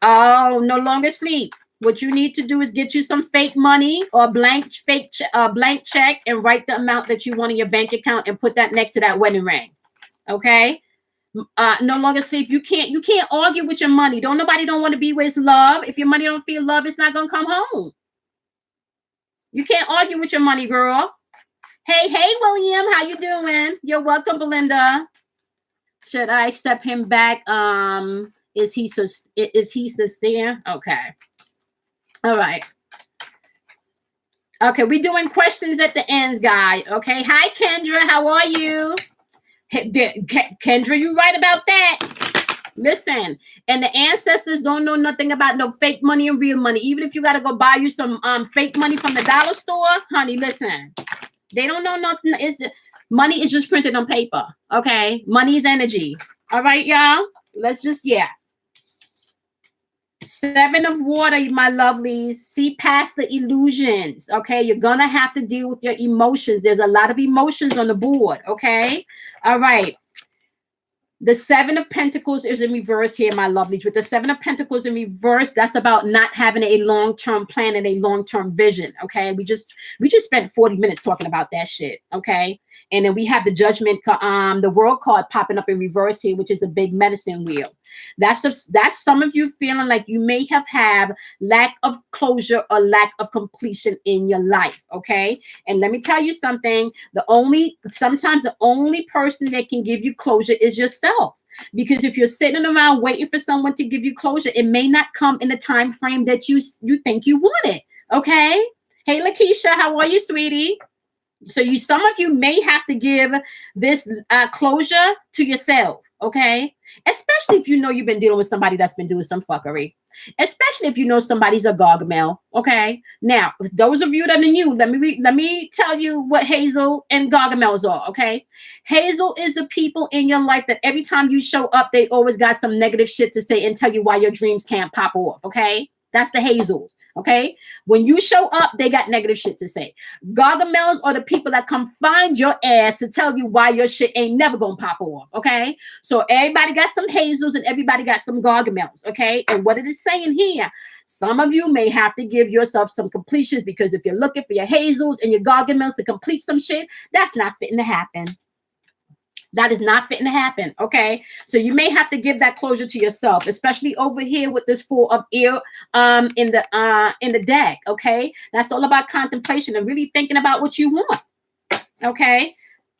Oh, No Longer Sleep. What you need to do is get you some fake money or blank check and write the amount that you want in your bank account and put that next to that wedding ring. Okay. No Longer Sleep. You can't argue with your money. Nobody don't want to be with love. If your money don't feel love, it's not gonna come home. You can't argue with your money, girl. Hey, William, how you doing? You're welcome, Belinda. Should I accept him back? Is he sincere? Okay. All right. Okay, we're doing questions at the ends, guys. Okay. Hi, Kendra. How are you? Hey, Kendra, you right about that? Listen, and the ancestors don't know nothing about no fake money and real money. Even if you got to go buy you some fake money from the dollar store, honey, listen, they don't know nothing. Money is just printed on paper. Okay, money is energy. All right, y'all. Let's just Seven of water, my lovelies. See past the illusions. Okay, you're gonna have to deal with your emotions. There's a lot of emotions on the board. Okay, all right. The Seven of Pentacles is in reverse here, my lovelies. With the Seven of Pentacles in reverse, that's about not having a long-term plan and a long-term vision. Okay, we just spent 40 minutes talking about that shit. Okay, and then we have the Judgment, the World card popping up in reverse here, which is a big medicine wheel. That's some of you feeling like you may have lack of closure or lack of completion in your life. Okay, and let me tell you something. Sometimes the only person that can give you closure is yourself. Because if you're sitting around waiting for someone to give you closure, it may not come in the time frame that you think you want it. Okay. Hey, Lakeisha, how are you, sweetie? So some of you may have to give this closure to yourself. Okay, especially if you know you've been dealing with somebody that's been doing some fuckery, especially if you know somebody's a Gargamel. Okay, now those of you that are new, let me tell you what Hazel and Gargamels are. Okay, Hazel is the people in your life that every time you show up, they always got some negative shit to say and tell you why your dreams can't pop off. Okay, that's the Hazel. Okay, when you show up, they got negative shit to say. Gargamels are the people that come find your ass to tell you why your shit ain't never gonna pop off. Okay, so everybody got some Hazels and everybody got some Gargamels. Okay, and what it is saying here, some of you may have to give yourself some completions, because if you're looking for your Hazels and your Gargamels to complete some shit, that's not fitting to happen. That is not fitting to happen. Okay, so you may have to give that closure to yourself, especially over here with this Four of Air in the deck. Okay, that's all about contemplation and really thinking about what you want. Okay,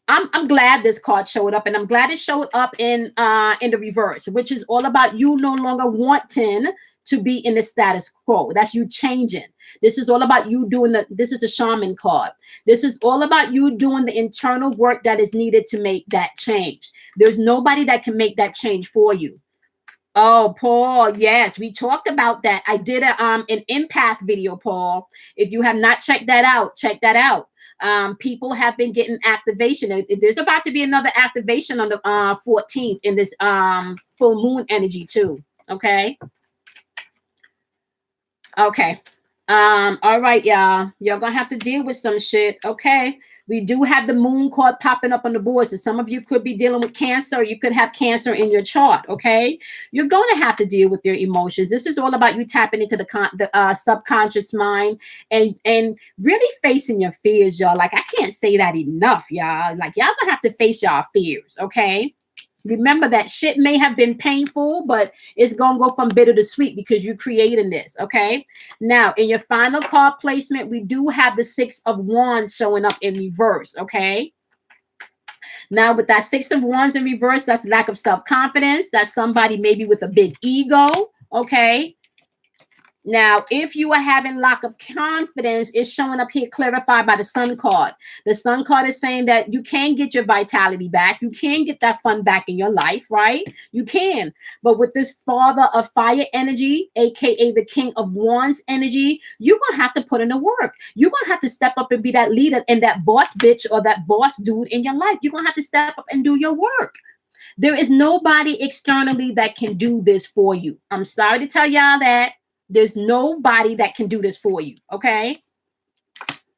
I'm glad this card showed up, and I'm glad it showed up in the reverse, which is all about you no longer wanting to be in the status quo. That's you changing. This is all about you doing this is a shaman card. This is all about you doing the internal work that is needed to make that change. There's nobody that can make that change for you. Oh, Paul, yes, we talked about that. I did an empath video, Paul. If you have not checked that out, check that out. People have been getting activation. There's about to be another activation on the 14th in this full moon energy too. Okay. Okay. All right, y'all. You're gonna have to deal with some shit. Okay. We do have the moon card popping up on the board. So some of you could be dealing with Cancer. You could have Cancer in your chart. Okay. You're gonna have to deal with your emotions. This is all about you tapping into the subconscious mind and really facing your fears, y'all. Like, I can't say that enough, y'all. Like, y'all gonna have to face y'all fears. Okay. Remember that shit may have been painful, but it's going to go from bitter to sweet because you're creating this, okay? Now, in your final card placement, we do have the Six of Wands showing up in reverse, okay? Now, with that Six of Wands in reverse, that's lack of self-confidence. That's somebody maybe with a big ego, okay? Now, if you are having lack of confidence, it's showing up here clarified by the Sun card. The Sun card is saying that you can get your vitality back. You can get that fun back in your life, right? You can. But with this Father of Fire energy, aka the King of Wands energy, you're going to have to put in the work. You're going to have to step up and be that leader and that boss bitch or that boss dude in your life. You're going to have to step up and do your work. There is nobody externally that can do this for you. I'm sorry to tell y'all that. There's nobody that can do this for you, okay?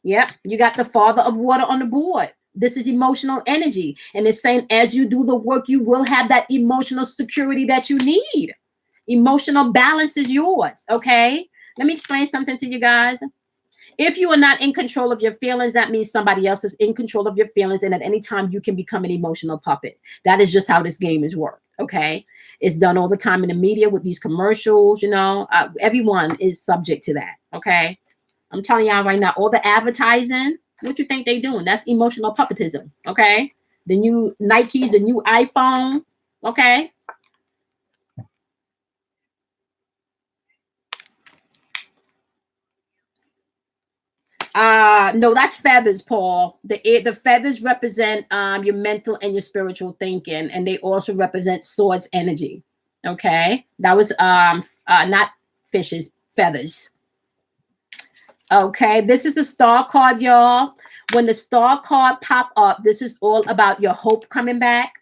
Yep, you got the Father of Water on the board. This is emotional energy. And it's saying as you do the work, you will have that emotional security that you need. Emotional balance is yours, okay? Let me explain something to you guys. If you are not in control of your feelings, that means somebody else is in control of your feelings. And at any time, you can become an emotional puppet. That is just how this game is worked. Okay. It's done all the time in the media with these commercials, you know, everyone is subject to that. Okay. I'm telling y'all right now, all the advertising, what you think they doing? That's emotional puppetism. Okay. The new Nikes, the new iPhone. Okay. No, that's feathers, Paul. The feathers represent your mental and your spiritual thinking, and they also represent swords energy. Okay, that was not fishes, feathers. Okay, this is a star card, y'all. When the star card pop up, this is all about your hope coming back.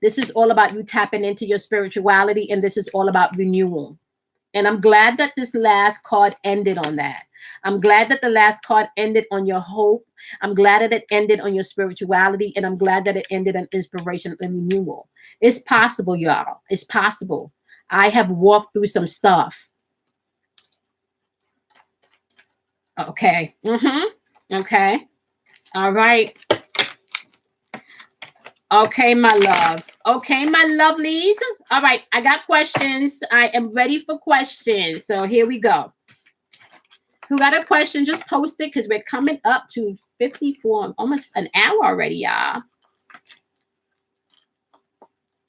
This is all about you tapping into your spirituality, and this is all about renewal. And I'm glad that this last card ended on that. I'm glad that the last card ended on your hope. I'm glad that it ended on your spirituality, and I'm glad that it ended on inspiration and renewal. It's possible, y'all. It's possible. I have walked through some stuff. Okay. Okay. All right. Okay, my love. Okay, my lovelies. All right, I got questions. I am ready for questions. So here we go. Who got a question? Just post it because we're coming up to 54, almost an hour already, y'all.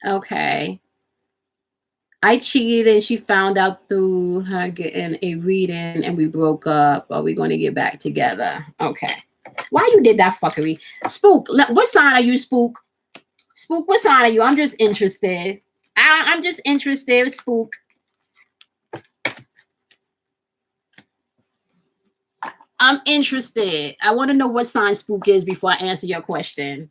Okay. I cheated and she found out through her getting a reading and we broke up. Are we going to get back together? Okay. Why you did that fuckery? Spook, what sign are you, Spook? Spook, what sign are you? I'm just interested. I'm just interested, Spook. I'm interested. I want to know what sign Spook is before I answer your question.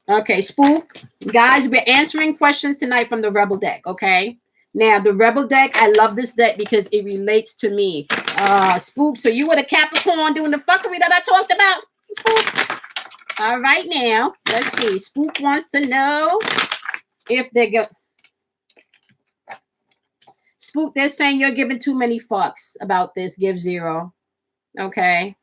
Okay, Spook. Guys, we're answering questions tonight from the Rebel deck, okay? Now, the Rebel deck, I love this deck because it relates to me. Spook, so you were the Capricorn doing the fuckery that I talked about, Spook? All right, now, let's see. Spook wants to know if they go... Spook, they're saying you're giving too many fucks about this. Give 0. Okay?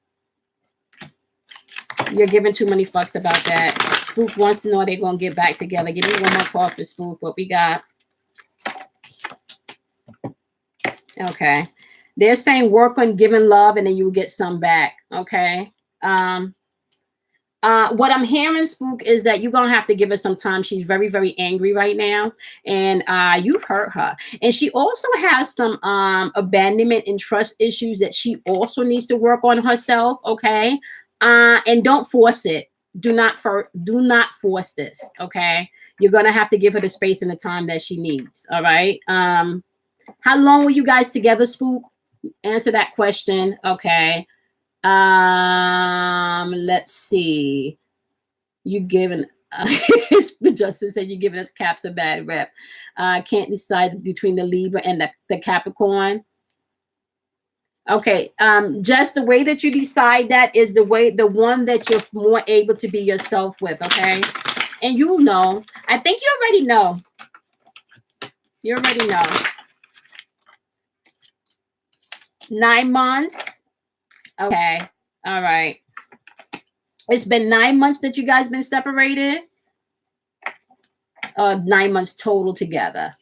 You're giving too many fucks about that. Spook wants to know they're going to get back together. Give me one more call for Spook. What we got? Okay. They're saying work on giving love and then you will get some back. Okay. What I'm hearing, Spook, is that you're going to have to give her some time. She's very, very angry right now. And you've hurt her. And she also has some abandonment and trust issues that she also needs to work on herself. Okay. And don't force it. Do not force this. Okay. You're going to have to give her the space and the time that she needs. All right. How long were you guys together, Spook? Answer that question. Okay. Let's see. You giving Justice said you're giving us Caps a bad rep. Can't decide between the Libra and the Capricorn. Okay. Just the way that you decide that is the one that you're more able to be yourself with. Okay. And you know, I think you already know. You already know. 9 months. Okay. All right. It's been 9 months that you guys been separated. 9 months total together.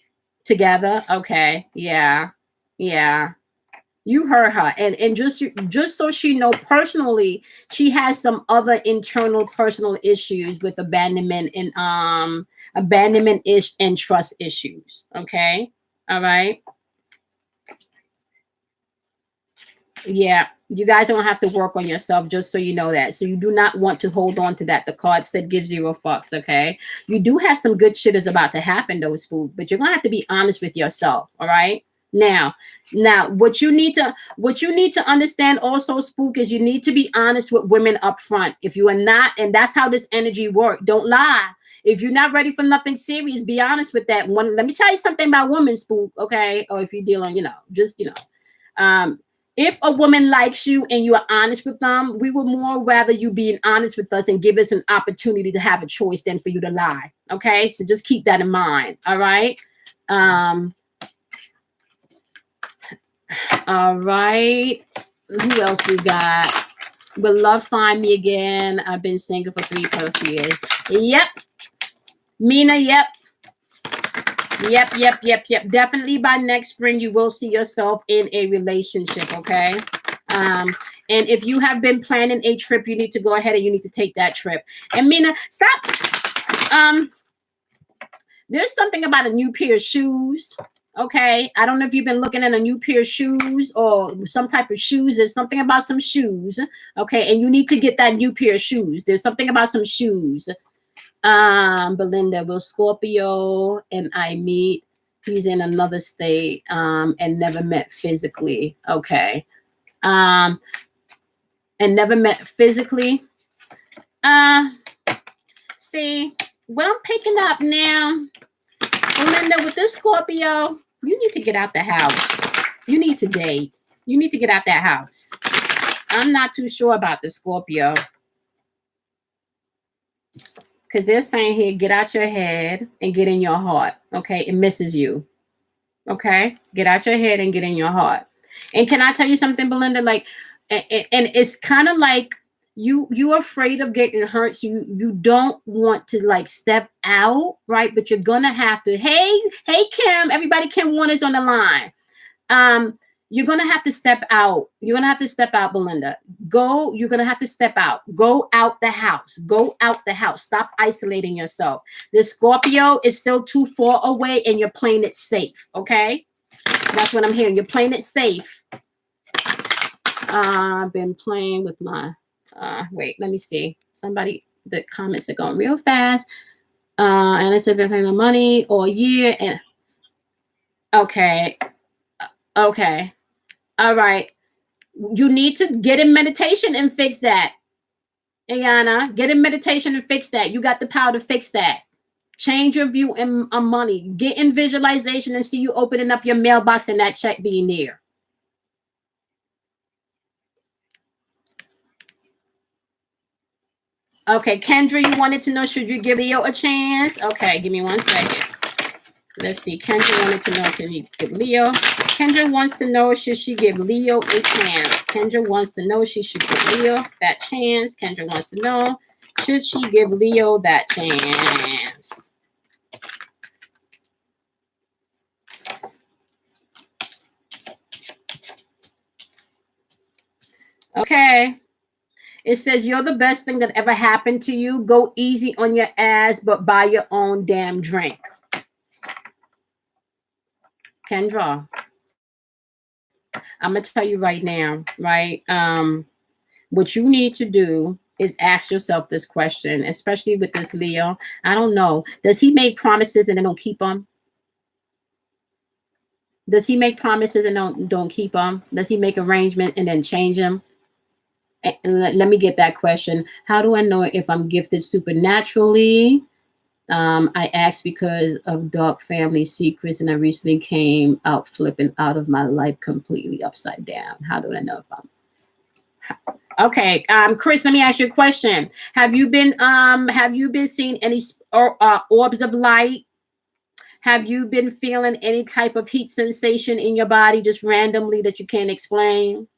Together. Okay. Yeah. Yeah. You heard her. And just so she know personally, she has some other internal personal issues with abandonment and and trust issues. Okay. All right. Yeah, you guys don't have to work on yourself, just so you know that. So you do not want to hold on to that. The card said give 0 fucks, okay? You do have some good shit is about to happen, though, Spook, but you're going to have to be honest with yourself, all right? Now, what you need to understand also, Spook, is you need to be honest with women up front. If you are not, and that's how this energy works, don't lie. If you're not ready for nothing serious, be honest with that one. Let me tell you something about women, Spook, okay? Or if you're dealing, if a woman likes you and you are honest with them, we would more rather you being honest with us and give us an opportunity to have a choice than for you to lie. Okay. So just keep that in mind. All right. All right. Who else we got? Will love find me again? I've been single for 3+ years. Yep. Mina, yep. Yep. Definitely by next spring, you will see yourself in a relationship, okay? And if you have been planning a trip, you need to go ahead and you need to take that trip. And Mina, stop. There's something about a new pair of shoes, okay? I don't know if you've been looking at a new pair of shoes or some type of shoes. There's something about some shoes, okay? And you need to get that new pair of shoes. There's something about some shoes. Belinda, will Scorpio and I meet? He's in another state, and never met physically. Okay. And never met physically. See, what I'm picking up now, Belinda, with this Scorpio, you need to get out the house. You need to date. You need to get out that house. I'm not too sure about the Scorpio. Because they're saying here, get out your head and get in your heart. Okay, it misses you. Okay, get out your head and get in your heart. And can I tell you something, Belinda? Like, and it's kind of like you're afraid of getting hurt, so you don't want to like step out, right? But you're gonna have to. Hey, Kim, everybody, Kim Warner's on the line. You're gonna have to step out. You're gonna have to step out, Belinda. You're gonna have to step out. Go out the house. Go out the house. Stop isolating yourself. The Scorpio is still too far away and you're playing it safe. Okay? That's what I'm hearing. You're playing it safe. I've been playing with my wait, let me see. Somebody, the comments are going real fast. And it's been paying my money all year. And okay. Okay. All right. You need to get in meditation and fix that. Ayana, get in meditation and fix that. You got the power to fix that. Change your view on money. Get in visualization and see you opening up your mailbox and that check being there. Okay, Kendra, you wanted to know, should you give Leo a chance? Okay, give me 1 second. Let's see. Kendra wanted to know, can you give Leo? Kendra wants to know, should she give Leo a chance? Kendra wants to know, she should give Leo that chance. Kendra wants to know, should she give Leo that chance? Okay. It says, you're the best thing that ever happened to you. Go easy on your ass, but buy your own damn drink. Kendra, I'm going to tell you right now, right? What you need to do is ask yourself this question, especially with this Leo. I don't know. Does he make promises and then don't keep them? Does he make promises and don't keep them? Does he make arrangements and then change them? And let me get that question. How do I know if I'm gifted supernaturally? I asked because of dark family secrets, and I recently came out flipping out of my life completely upside down. How do I know if I'm okay? Chris, let me ask you a question. Have you been seeing any orbs of light? Have you been feeling any type of heat sensation in your body just randomly that you can't explain?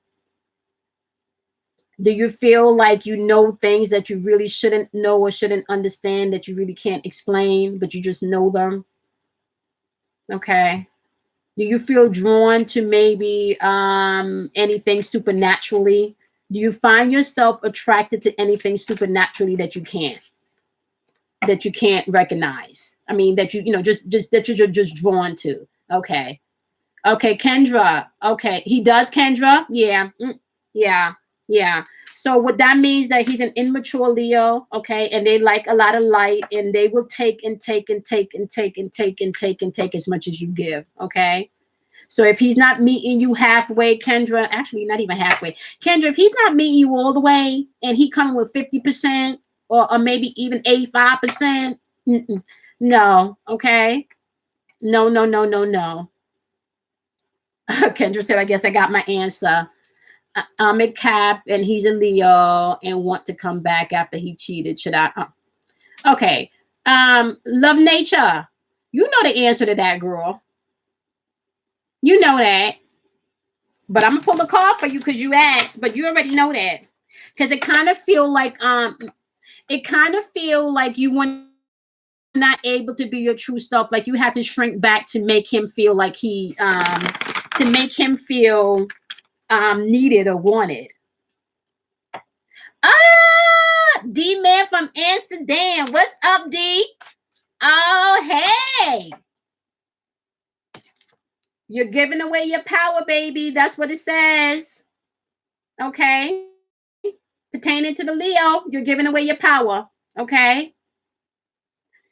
Do you feel like you know things that you really shouldn't know or shouldn't understand, that you really can't explain, but you just know them? Okay. Do you feel drawn to maybe anything supernaturally? Do you find yourself attracted to anything supernaturally that you can't recognize? I mean, that just that you're just drawn to. Okay. Okay, Kendra. Okay, he does, Kendra. Yeah. Yeah. So what that means, that he's an immature Leo, okay, and they like a lot of light, and they will take and take and take and take and take and take and take as much as you give, okay? So if he's not meeting you halfway, Kendra, actually not even halfway, Kendra, if he's not meeting you all the way and he coming with 50% or maybe even 85%, no, okay? No. Kendra said, I guess I got my answer. I'm a Cap and he's a Leo and want to come back after he cheated. Should I? Okay. Love Nature. You know the answer to that, girl. You know that. But I'm gonna pull a card for you because you asked, but you already know that. Because it kind of feel like you were not able to be your true self. Like you had to shrink back to make him feel like needed or wanted. D man from Amsterdam. What's up, D? Oh, hey. You're giving away your power, baby. That's what it says. Okay. Pertaining to the Leo, you're giving away your power. Okay.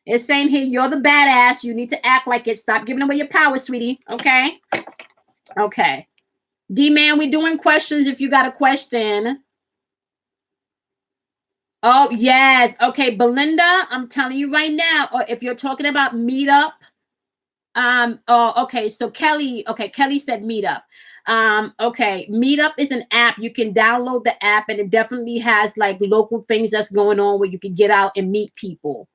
It's saying here, you're the badass. You need to act like it. Stop giving away your power, sweetie. Okay. Okay. D-Man, we doing questions if you got a question. Oh, yes. Okay, Belinda, I'm telling you right now, or if you're talking about Meetup, oh, okay, so Kelly, okay, Kelly said Meetup. Okay, Meetup is an app. You can download the app, and it definitely has like local things that's going on where you can get out and meet people.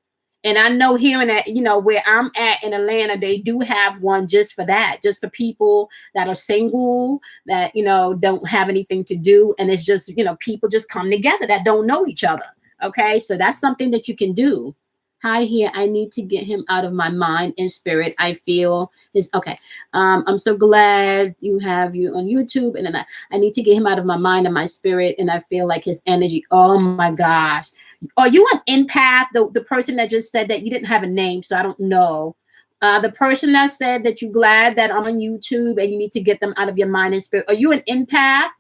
And I know here in that, you know, where I'm at in Atlanta, they do have one just for that, just for people that are single, that, you know, don't have anything to do. And it's just, you know, people just come together that don't know each other. Okay. So that's something that you can do. Hi here. I need to get him out of my mind and spirit. I feel his, okay. I'm so glad you have you on YouTube. And then I need to get him out of my mind and my spirit. And I feel like his energy. Oh my gosh. Are you an empath? The person that just said that, you didn't have a name, so I don't know. The person that said that you're glad that I'm on YouTube and you need to get them out of your mind and spirit. Are you an empath?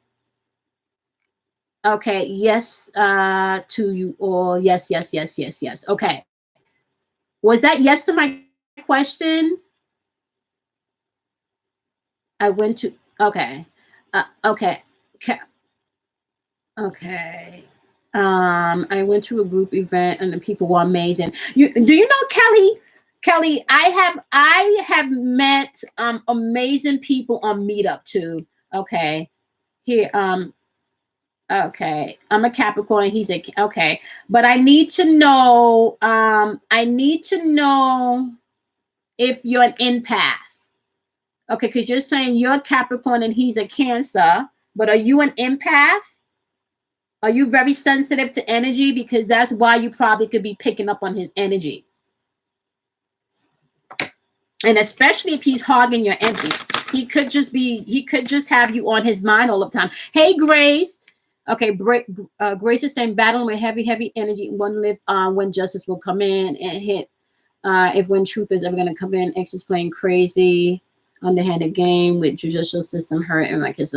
Okay, yes, to you all. Yes, yes, yes, yes, yes. Okay. Was that yes to my question? I went to, okay. Okay. Okay. I went to a group event and the people were amazing. Do you know Kelly, I have met amazing people on Meetup too. Okay. Here, okay. I'm a Capricorn, he's a, okay. But I need to know if you're an empath. Okay, because you're saying you're a Capricorn and he's a Cancer, but are you an empath? Are you very sensitive to energy? Because that's why you probably could be picking up on his energy. And especially if he's hogging your energy. He could just have you on his mind all the time. Hey, Grace. Okay, Grace is saying battling with heavy energy. One live when justice will come in and hit. If when truth is ever going to come in, X is playing crazy. Underhanded game with judicial system hurt and like it's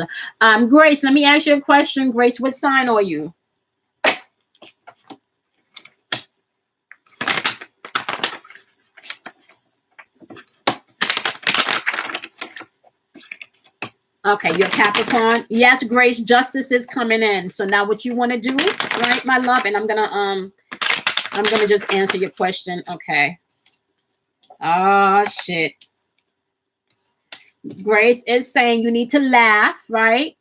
Grace, let me ask you a question. Grace, what sign are you? Okay, you're Capricorn. Yes, Grace, justice is coming in. So now what you want to do, right, my love? And I'm gonna just answer your question. Okay. Oh shit. Grace is saying you need to laugh, right?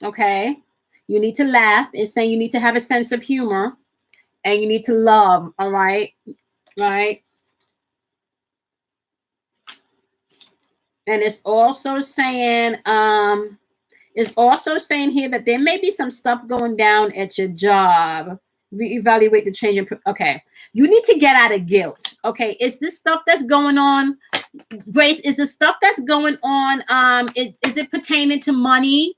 Okay. You need to laugh. It's saying you need to have a sense of humor and you need to love, all right? Right? And it's also saying here that there may be some stuff going down at your job. Reevaluate the change. Okay. You need to get out of guilt. Okay. Is this stuff that's going on? Grace, is the stuff that's going on, is it pertaining to money?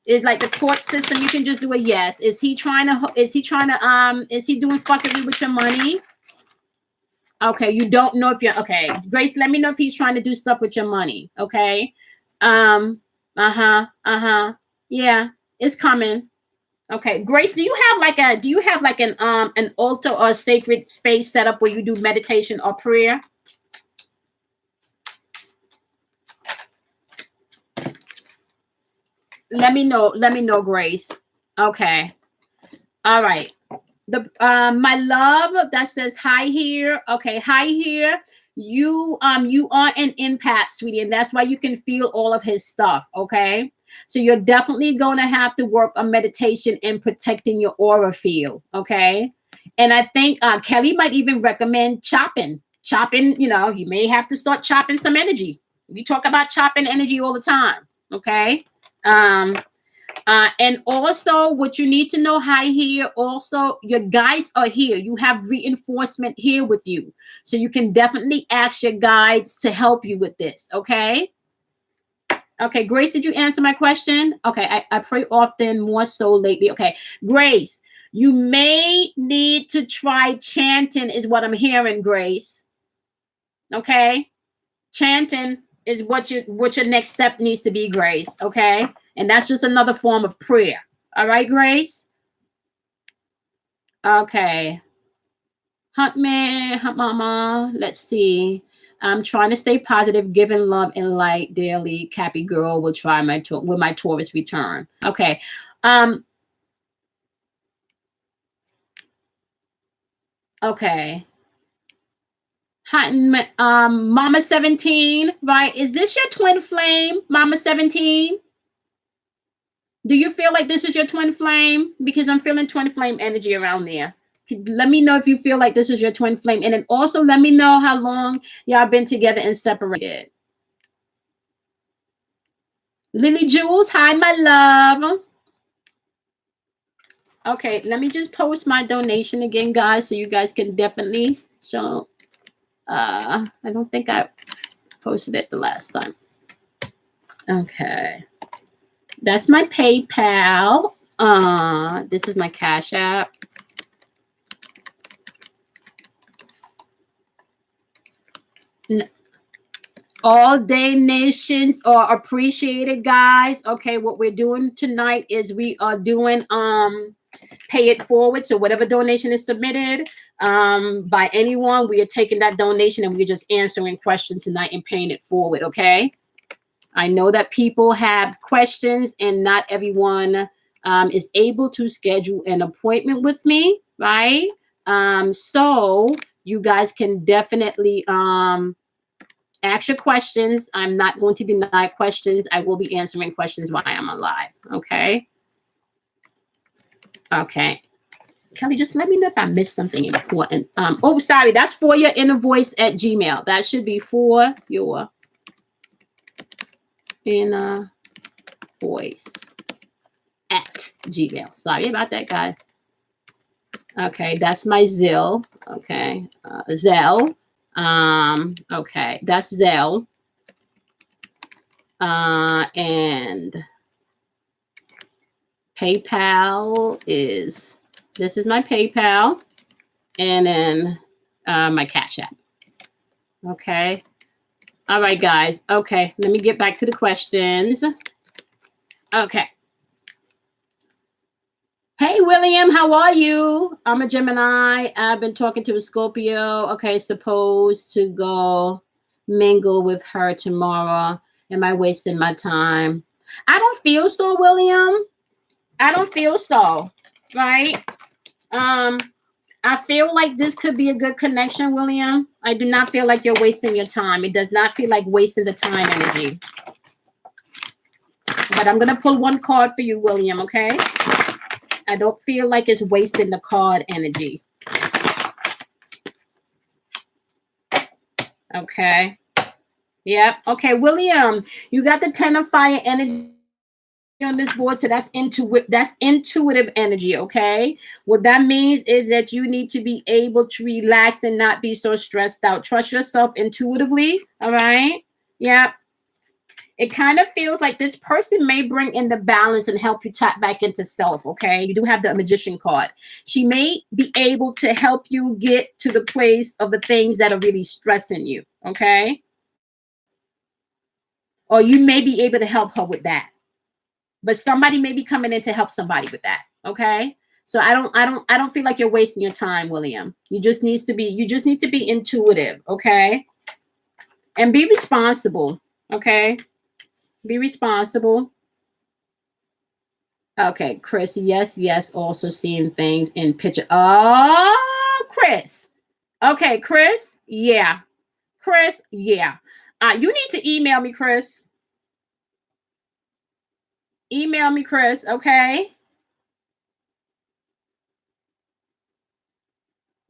Is like the court system? You can just do a yes. Is he doing fuckery with your money? Okay, you don't know if you're okay. Grace, let me know if he's trying to do stuff with your money. Okay. Yeah, it's coming. Okay, Grace, do you have like an altar or a sacred space set up where you do meditation or prayer? Let me know, Grace. Okay. All right. The my love that says hi here. Okay, hi here. You are an empath, sweetie, and that's why you can feel all of his stuff. Okay. So you're definitely going to have to work on meditation and protecting your aura field. Okay. And I think Kelly might even recommend chopping, you know, you may have to start chopping some energy. We talk about chopping energy all the time. Okay. And also what you need to know, hi here, also your guides are here. You have reinforcement here with you. So you can definitely ask your guides to help you with this. Okay. Okay, Grace, did you answer my question? Okay, I pray often, more so lately. Okay, Grace, you may need to try chanting is what I'm hearing, Grace. Okay, chanting is what your next step needs to be, Grace. Okay, and that's just another form of prayer. All right, Grace? Okay. Hunt man, hunt mama. Let's see. I'm trying to stay positive, giving love and light daily. Cappy girl will try with my Taurus return. Okay. Okay. Hunting, Mama 17, right? Is this your twin flame, Mama 17? Do you feel like this is your twin flame? Because I'm feeling twin flame energy around there. Let me know if you feel like this is your twin flame. And then also let me know how long y'all been together and separated. Lily Jules, hi, my love. Okay, let me just post my donation again, guys, so you guys can definitely show. I don't think I posted it the last time. Okay. That's my PayPal. This is my Cash App. All donations are appreciated, guys. Okay, what we're doing tonight is we are doing pay it forward. So whatever donation is submitted by anyone, we are taking that donation and we're just answering questions tonight and paying it forward. Okay. I know that people have questions and not everyone is able to schedule an appointment with me, right? So you guys can definitely ask your questions. I'm not going to deny questions. I will be answering questions while I'm alive. Okay. Okay. Kelly, just let me know if I missed something important. Oh, sorry. That's for your inner voice at Gmail. That should be for your inner voice at Gmail. Sorry about that, guys. Okay. That's my Zelle. Okay. Zelle. Okay. That's Zelle. And PayPal is, this is my PayPal, and then my Cash App. Okay. All right, guys. Okay. Let me get back to the questions. Okay. Hey, William, how are you? I'm a Gemini. I've been talking to a Scorpio. Okay. Supposed to go mingle with her tomorrow. Am I wasting my time? I don't feel so, William. I don't feel so, right? I feel like this could be a good connection, William. I do not feel like you're wasting your time. It does not feel like wasting the time energy. But I'm going to pull one card for you, William, okay? I don't feel like it's wasting the card energy. Okay. Yep. Okay, William, you got the 10 of fire energy on this board, so that's intuitive energy. Okay, what that means is that you need to be able to relax and not be so stressed out. Trust yourself intuitively. All right. Yeah, it kind of feels like this person may bring in the balance and help you tap back into self. Okay, you do have the Magician card. She may be able to help you get to the place of the things that are really stressing you. Okay, or you may be able to help her with that. But somebody may be coming in to help somebody with that. Okay. So I don't feel like you're wasting your time, William. You just need to be intuitive. Okay. And be responsible. Okay. Be responsible. Okay, Chris. Yes, yes. Also seeing things in picture. Oh, Chris. Okay, Chris. Yeah. Chris. Yeah. You need to email me, Chris. Email me, Chris. Okay.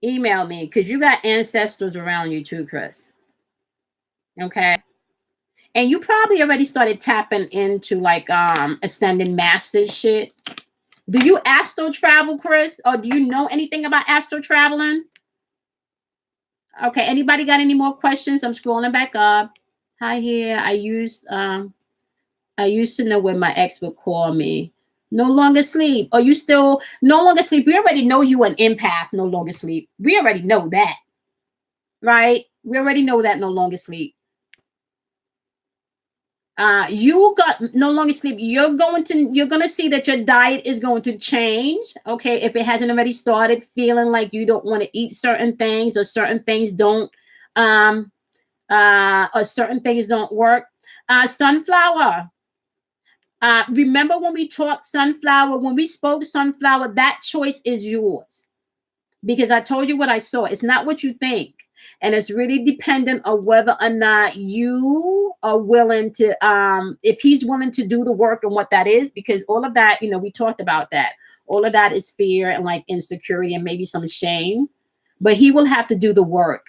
Email me because you got ancestors around you too, Chris. Okay. And you probably already started tapping into like ascending masters shit. Do you astro travel, Chris? Or do you know anything about astro traveling? Okay. Anybody got any more questions? I'm scrolling back up. Hi here. I used to know when my ex would call me. No longer sleep. Or you still no longer sleep. We already know you an empath, no longer sleep. We already know that. Right? We already know that no longer sleep. You got no longer sleep. You're going to see that your diet is going to change. Okay. If it hasn't already started, feeling like you don't want to eat certain things, or certain things don't, um, or certain things don't work. Sunflower. Remember when we talked sunflower, when we spoke sunflower, that choice is yours, because I told you what I saw. It's not what you think. And it's really dependent on whether or not you are willing to, if he's willing to do the work and what that is, because all of that, we talked about that. All of that is fear and like insecurity and maybe some shame, but he will have to do the work.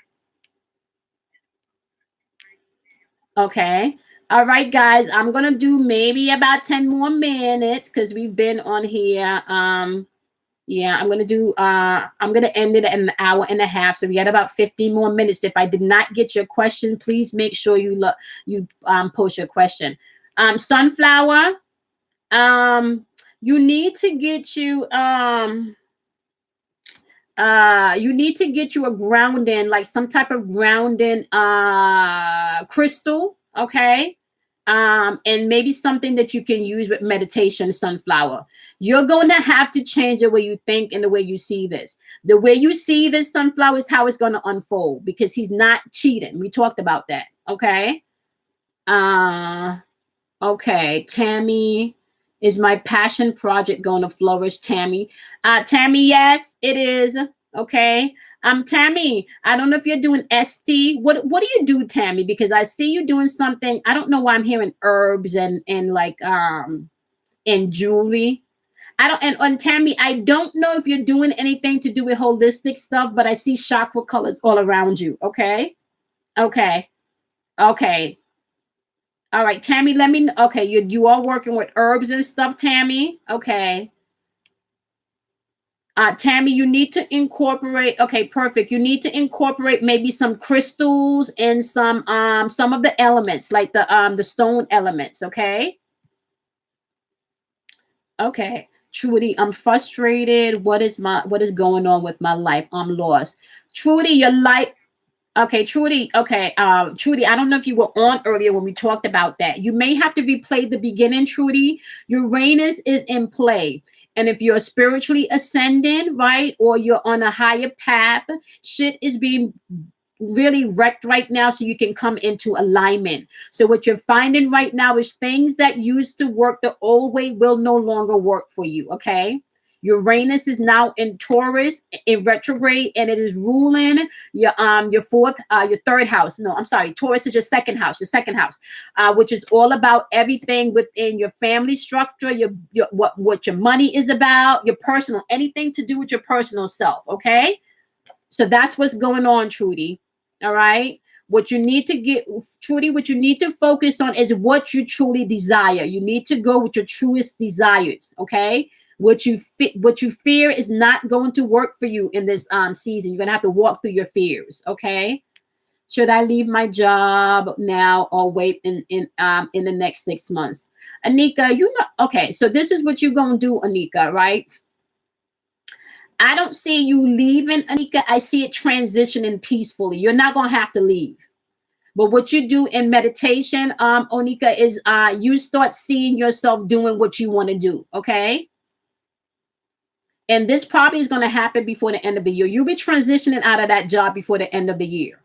Okay. All right, guys. I'm going to do maybe about 10 more minutes because we've been on here. Yeah, I'm gonna end it at an hour and a half. So we got about 15 more minutes. If I did not get your question, please make sure you post your question. Sunflower, you need to get you a grounding, like some type of grounding crystal, okay? And maybe something that you can use with meditation. Sunflower, you're going to have to change the way you think and the way you see this. The way you see this, sunflower, is how it's going to unfold, because he's not cheating. We talked about that. Okay. Okay, Tammy, is my passion project going to flourish? Tammy, yes, it is. Okay. Tammy, I don't know if you're doing ST. What do you do, Tammy? Because I see you doing something. I don't know why I'm hearing herbs and like and jewelry. I don't, and Tammy, I don't know if you're doing anything to do with holistic stuff, but I see chakra colors all around you. Okay. Okay. Okay. All right, Tammy, let me, okay, you are working with herbs and stuff, Tammy. Okay. Tammy, you need to incorporate, okay, perfect. You need to incorporate maybe some crystals and some of the elements, like the stone elements, okay? Okay. Trudy, I'm frustrated. What is going on with my life? I'm lost. Trudy, your life. Okay, Trudy. Okay, Trudy, I don't know if you were on earlier when we talked about that. You may have to replay the beginning, Trudy. Uranus is in play. And if you're spiritually ascending, right, or you're on a higher path, shit is being really wrecked right now, so you can come into alignment. So what you're finding right now is things that used to work the old way will no longer work for you, okay? Uranus is now in Taurus in retrograde, and it is ruling your third house. No, I'm sorry. Taurus is your second house, which is all about everything within your family structure, your what your money is about, your personal, anything to do with your personal self. Okay, so that's what's going on, Trudy. All right. What you need to get, Trudy, what you need to focus on is what you truly desire. You need to go with your truest desires. Okay. What you fear is not going to work for you in this season. You're gonna have to walk through your fears. Okay. Should I leave my job now or wait in the next 6 months? Anika, okay. So this is what you're gonna do, Anika, right? I don't see you leaving, Anika. I see it transitioning peacefully. You're not gonna have to leave. But what you do in meditation, Onika, is you start seeing yourself doing what you want to do. Okay. And this probably is going to happen before the end of the year. You'll be transitioning out of that job before the end of the year.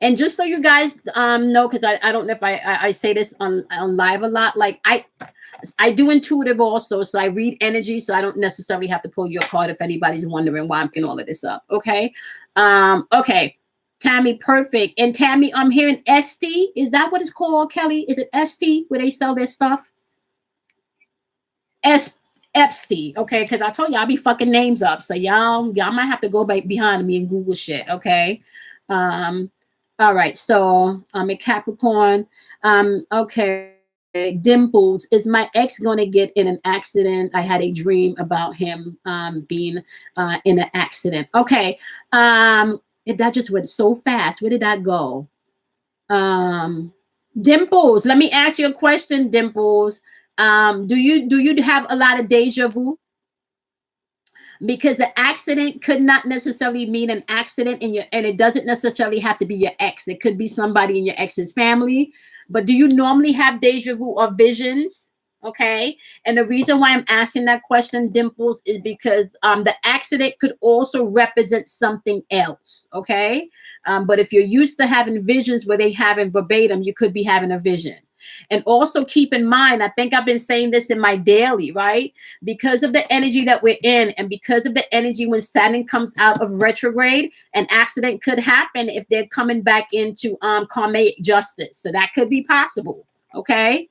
And just so you guys know, because I don't know if I say this on live a lot, like I do intuitive also, so I read energy, so I don't necessarily have to pull your card if anybody's wondering why I'm picking all of this up. Okay. Okay. Tammy, perfect. And Tammy, I'm hearing ST. Is that what it's called, Kelly? Is it ST where they sell their stuff? Epstein, okay, because I told you I'll be fucking names up, so y'all might have to go back behind me and Google shit, okay? All right, so I'm a Capricorn. Okay, Dimples, is my ex going to get in an accident? I had a dream about him being in an accident. Okay, that just went so fast. Where did that go? Dimples, let me ask you a question, Dimples. Do you have a lot of deja vu? because the accident could not necessarily mean an accident in your, and it doesn't necessarily have to be your ex. It could be somebody in your ex's family. But do you normally have deja vu or visions? Okay. And the reason why I'm asking that question, Dimples, is because the accident could also represent something else. Okay. But if you're used to having visions where they have in verbatim, you could be having a vision. And also keep in mind, I think I've been saying this in my daily, right? Because of the energy that we're in, and because of the energy when Saturn comes out of retrograde, an accident could happen if they're coming back into karmic justice. So that could be possible. Okay.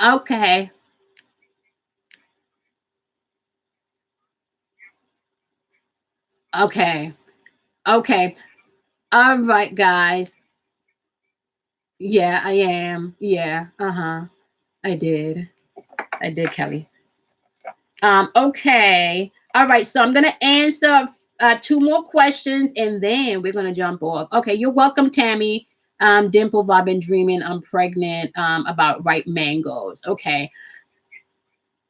Okay. Okay. Okay. All right, guys. Yeah, I am. Yeah. Uh-huh. I did. I did, Kelly. Okay. All right. So I'm gonna answer two more questions and then we're gonna jump off. Okay, you're welcome, Tammy. Dimple, I've been dreaming I'm pregnant about ripe mangoes. Okay.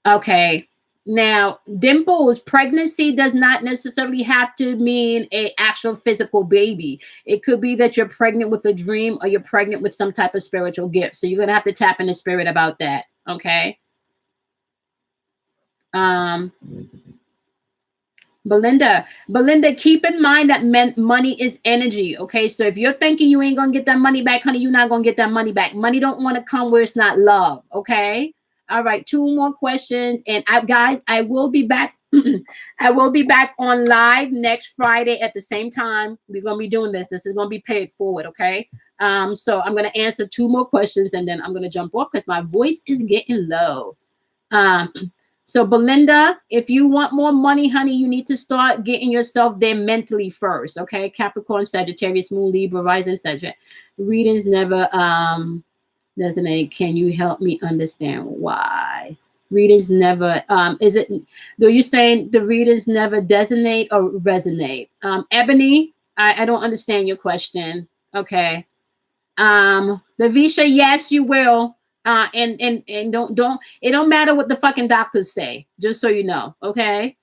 Okay. Now, Dimples, pregnancy does not necessarily have to mean a actual physical baby. It could be that you're pregnant with a dream or you're pregnant with some type of spiritual gift. So you're going to have to tap in the spirit about that. Okay. Belinda, keep in mind that money is energy. Okay. So if you're thinking you ain't going to get that money back, honey, you're not going to get that money back. Money don't want to come where it's not love. Okay. All right, two more questions, and I will be back. I will be back on live next Friday at the same time. We're gonna be doing this. This is gonna be paid forward, okay? So I'm gonna answer two more questions, and then I'm gonna jump off because my voice is getting low. So Belinda, if you want more money, honey, you need to start getting yourself there mentally first, okay? Capricorn, Sagittarius, Moon, Libra, Rising, Sagittarius. Readings never designate. Can you help me understand why readers never is it, do you saying the readers never designate or resonate? Ebony, I don't understand your question. Okay. Lavisha, yes you will. And don't it don't matter what the fucking doctors say, just so you know. Okay.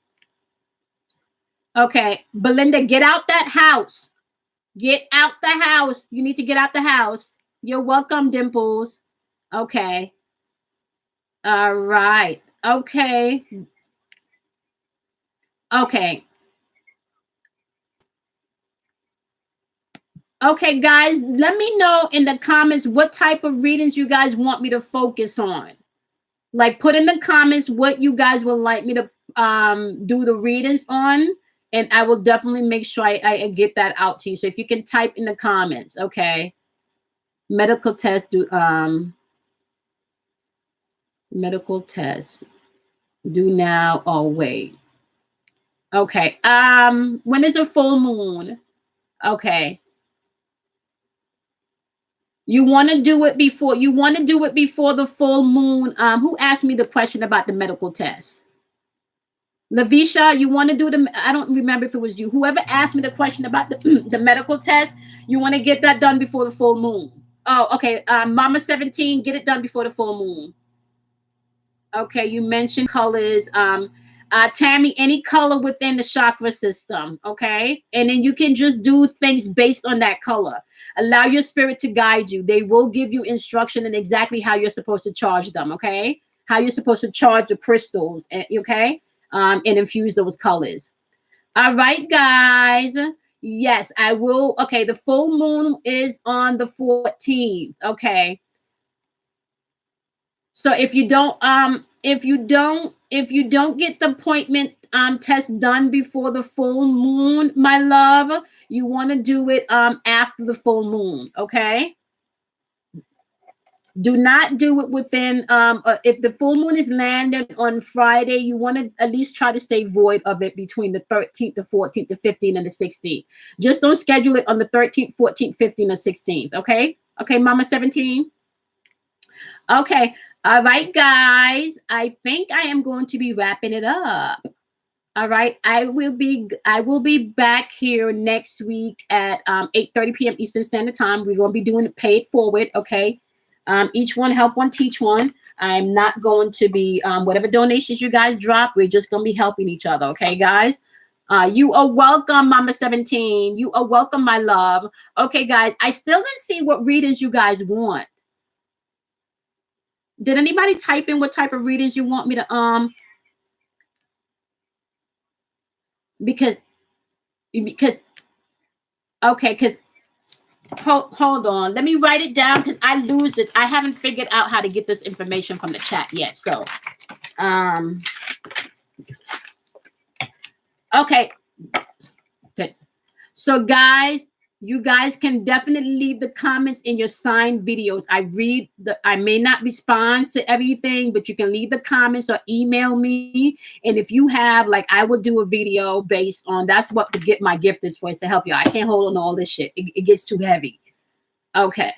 Okay, Belinda, get out that house. Get out the house. You need to get out the house. You're welcome, Dimples. Okay. All right. Okay. Okay. Okay, guys, let me know in the comments what type of readings you guys want me to focus on. Like, put in the comments what you guys would like me to do the readings on, and I will definitely make sure I get that out to you. So if you can type in the comments, okay. Medical test medical test. Do now or wait. Okay. When is a full moon? Okay. You want to do it before the full moon. Who asked me the question about the medical test? Lavisha, you want to do the, I don't remember if it was you. Whoever asked me the question about the medical test, you want to get that done before the full moon. Oh, okay. Mama 17, get it done before the full moon. Okay, you mentioned colors. Tammy, any color within the chakra system, okay? And then you can just do things based on that color. Allow your spirit to guide you. They will give you instruction in exactly how you're supposed to charge them, okay? How you're supposed to charge the crystals, okay? And infuse those colors. All right, guys. Yes, I will. Okay, the full moon is on the 14th, okay? So if you don't get the appointment test done before the full moon, my love, you want to do it after the full moon, okay? Do not do it within if the full moon is landed on Friday, you want to at least try to stay void of it between the 13th, the 14th, the 15th, and the 16th. Just don't schedule it on the 13th, 14th, 15th, or 16th, okay? Okay, Mama 17. Okay. All right, guys. I think I am going to be wrapping it up. All right. I will be back here next week at 8:30 p.m. Eastern Standard Time. We're going to be doing it paid forward. Okay. Each one help one, teach one. I'm not going to be, whatever donations you guys drop, we're just going to be helping each other. Okay, guys? You are welcome, Mama 17. You are welcome, my love. Okay, guys, I still didn't see what readings you guys want. Did anybody type in what type of readings you want me to, because, okay, because, hold on. Let me write it down because I lose this. I haven't figured out how to get this information from the chat yet. So, okay. So guys, you guys can definitely leave the comments in your signed videos. I may not respond to everything, but you can leave the comments or email me. And if you have, like, I will do a video based on, that's what my gift is for, is to help you. I can't hold on to all this shit. It gets too heavy. Okay.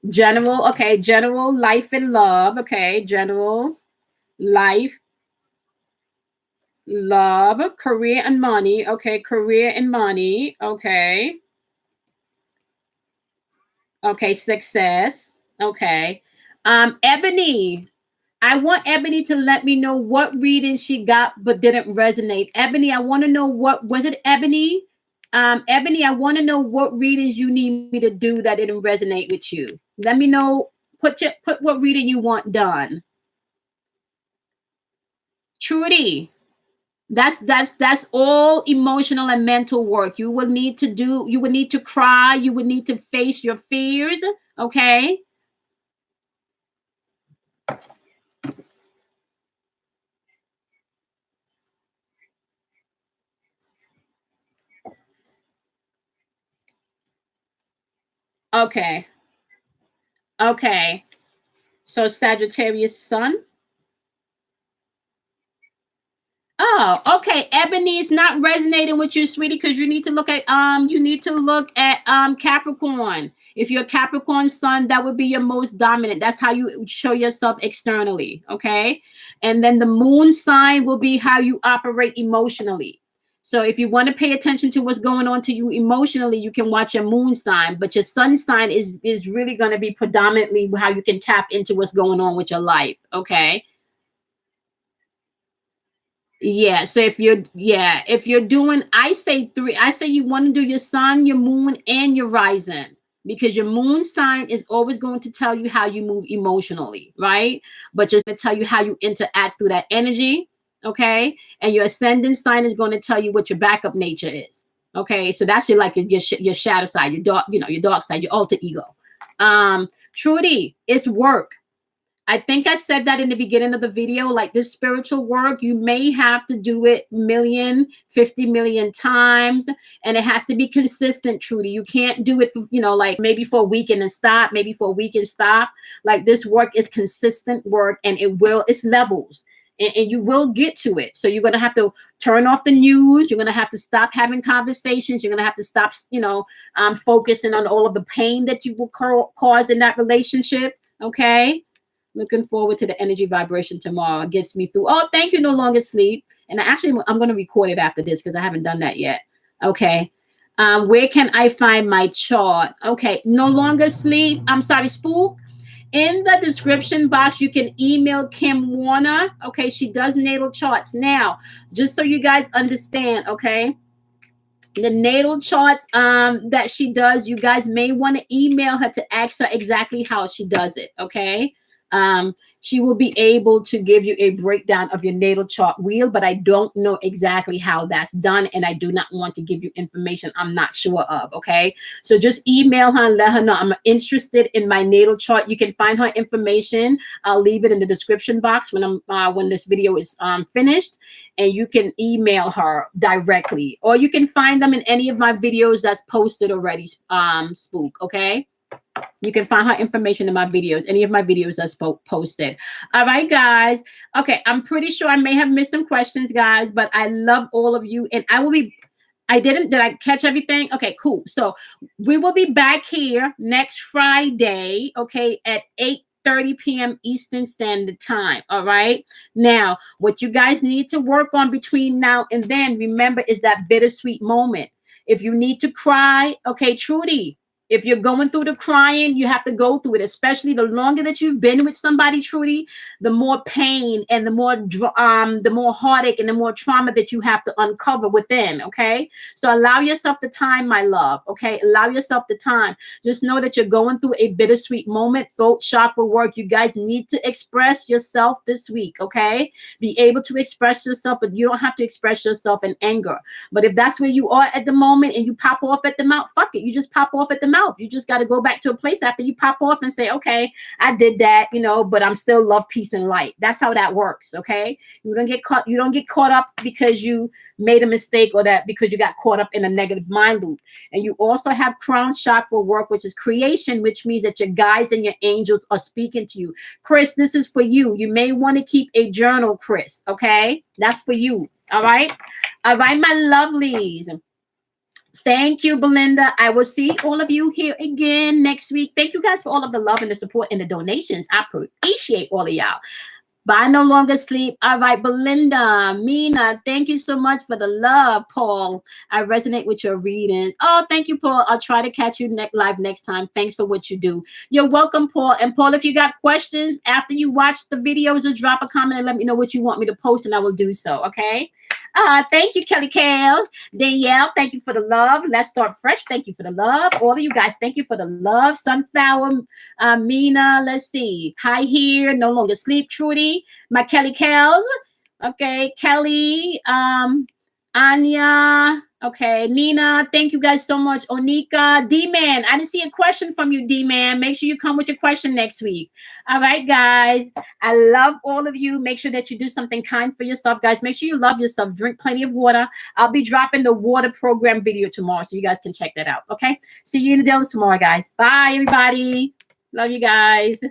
General, okay. General life and love. Okay. General life, love, career and money. Okay. Career and money. Okay. Okay. Success. Okay. Ebony. I want Ebony to let me know what reading she got but didn't resonate. Ebony, I want to know what was it, Ebony? Ebony, I want to know what readings you need me to do that didn't resonate with you. Let me know. Put what reading you want done. Trudy, that's all emotional and mental work. You will need to cry. You would need to face your fears. Okay. Okay. Okay. So Sagittarius sun. Oh, okay. Ebony is not resonating with you, sweetie, because you need to look at Capricorn. If you're a Capricorn sun, that would be your most dominant. That's how you show yourself externally. Okay. And then the moon sign will be how you operate emotionally. So if you want to pay attention to what's going on to you emotionally, you can watch your moon sign, but your sun sign is really going to be predominantly how you can tap into what's going on with your life. Okay. Yeah. So if you're doing, I say you want to do your sun, your moon, and your rising, because your moon sign is always going to tell you how you move emotionally, right? But just to tell you how you interact through that energy. Okay. And your ascendant sign is going to tell you what your backup nature is. Okay. So that's your shadow side, your dark side, your alter ego. Trudy, it's work. I think I said that in the beginning of the video, like this spiritual work, you may have to do it 50 million times, and it has to be consistent, Trudy. You can't do it for, like maybe for a week and then stop, maybe for a week and stop. Like this work is consistent work, and it's levels. And you will get to it. So you're going to have to turn off the news. You're going to have to stop having conversations. You're going to have to stop, focusing on all of the pain that you will cause in that relationship. Okay. Looking forward to the energy vibration tomorrow. It gets me through. Oh, thank you. No longer sleep. And I'm going to record it after this because I haven't done that yet. Okay. Where can I find my chart? Okay. No longer sleep. I'm sorry, Spook. In the description box, you can email Kim Warner. Okay. She does natal charts. Now, just so you guys understand, okay, the natal charts that she does, you guys may want to email her to ask her exactly how she does it. Okay. She will be able to give you a breakdown of your natal chart wheel, but I don't know exactly how that's done, and I do not want to give you information I'm not sure of. Okay, so just email her and let her know I'm interested in my natal chart. You can find her information. I'll leave it in the description box when this video is finished, and you can email her directly, or you can find them in any of my videos that's posted already. Spook. Okay. You can find her information in my videos, any of my videos that's posted. All right, guys. Okay, I'm pretty sure I may have missed some questions, guys, but I love all of you. And did I catch everything? Okay, cool. So we will be back here next Friday, okay, at 8:30 p.m. Eastern Standard Time. All right. Now, what you guys need to work on between now and then, remember, is that bittersweet moment. If you need to cry, okay, Trudy, If you're going through the crying, you have to go through it, especially the longer that you've been with somebody, Trudy, the more pain and the more heartache and the more trauma that you have to uncover within, okay? So allow yourself the time, my love, okay? Allow yourself the time. Just know that you're going through a bittersweet moment. Throat chakra work. You guys need to express yourself this week, okay? Be able to express yourself, but you don't have to express yourself in anger. But if that's where you are at the moment and you pop off at the mouth, fuck it. You just pop off at the mouth. You just got to go back to a place after you pop off and say, okay, I did that, you know, but I'm still love, peace, and light. That's how that works. Okay. You don't get caught up because you made a mistake or that because you got caught up in a negative mind loop. And you also have crown chakra work, which is creation, which means that your guides and your angels are speaking to you. Chris, this is for you. You may want to keep a journal, Chris. Okay. That's for you. All right. All right, my lovelies. Thank you, Belinda. I will see all of you here again next week. Thank you guys for all of the love and the support and the donations. I appreciate all of y'all. But I no longer sleep. All right, Belinda, Mina, thank you so much for the love, Paul. I resonate with your readings. Oh, thank you, Paul. I'll try to catch you live next time. Thanks for what you do. You're welcome, Paul. And Paul, if you got questions after you watch the videos, just drop a comment and let me know what you want me to post, and I will do so, okay? Thank you, Kelly Kales. Danielle, thank you for the love. Let's start fresh. Thank you for the love. All of you guys, thank you for the love. Sunflower, Mina, let's see. Hi here, no longer sleep, Trudy. My Kelly Kales. Okay, Kelly, Anya. Okay, Nina, thank you guys so much. Onika, D-Man, I didn't see a question from you, D-Man. Make sure you come with your question next week. All right, guys. I love all of you. Make sure that you do something kind for yourself, guys. Make sure you love yourself. Drink plenty of water. I'll be dropping the water program video tomorrow, so you guys can check that out, okay? See you in the deals tomorrow, guys. Bye, everybody. Love you guys.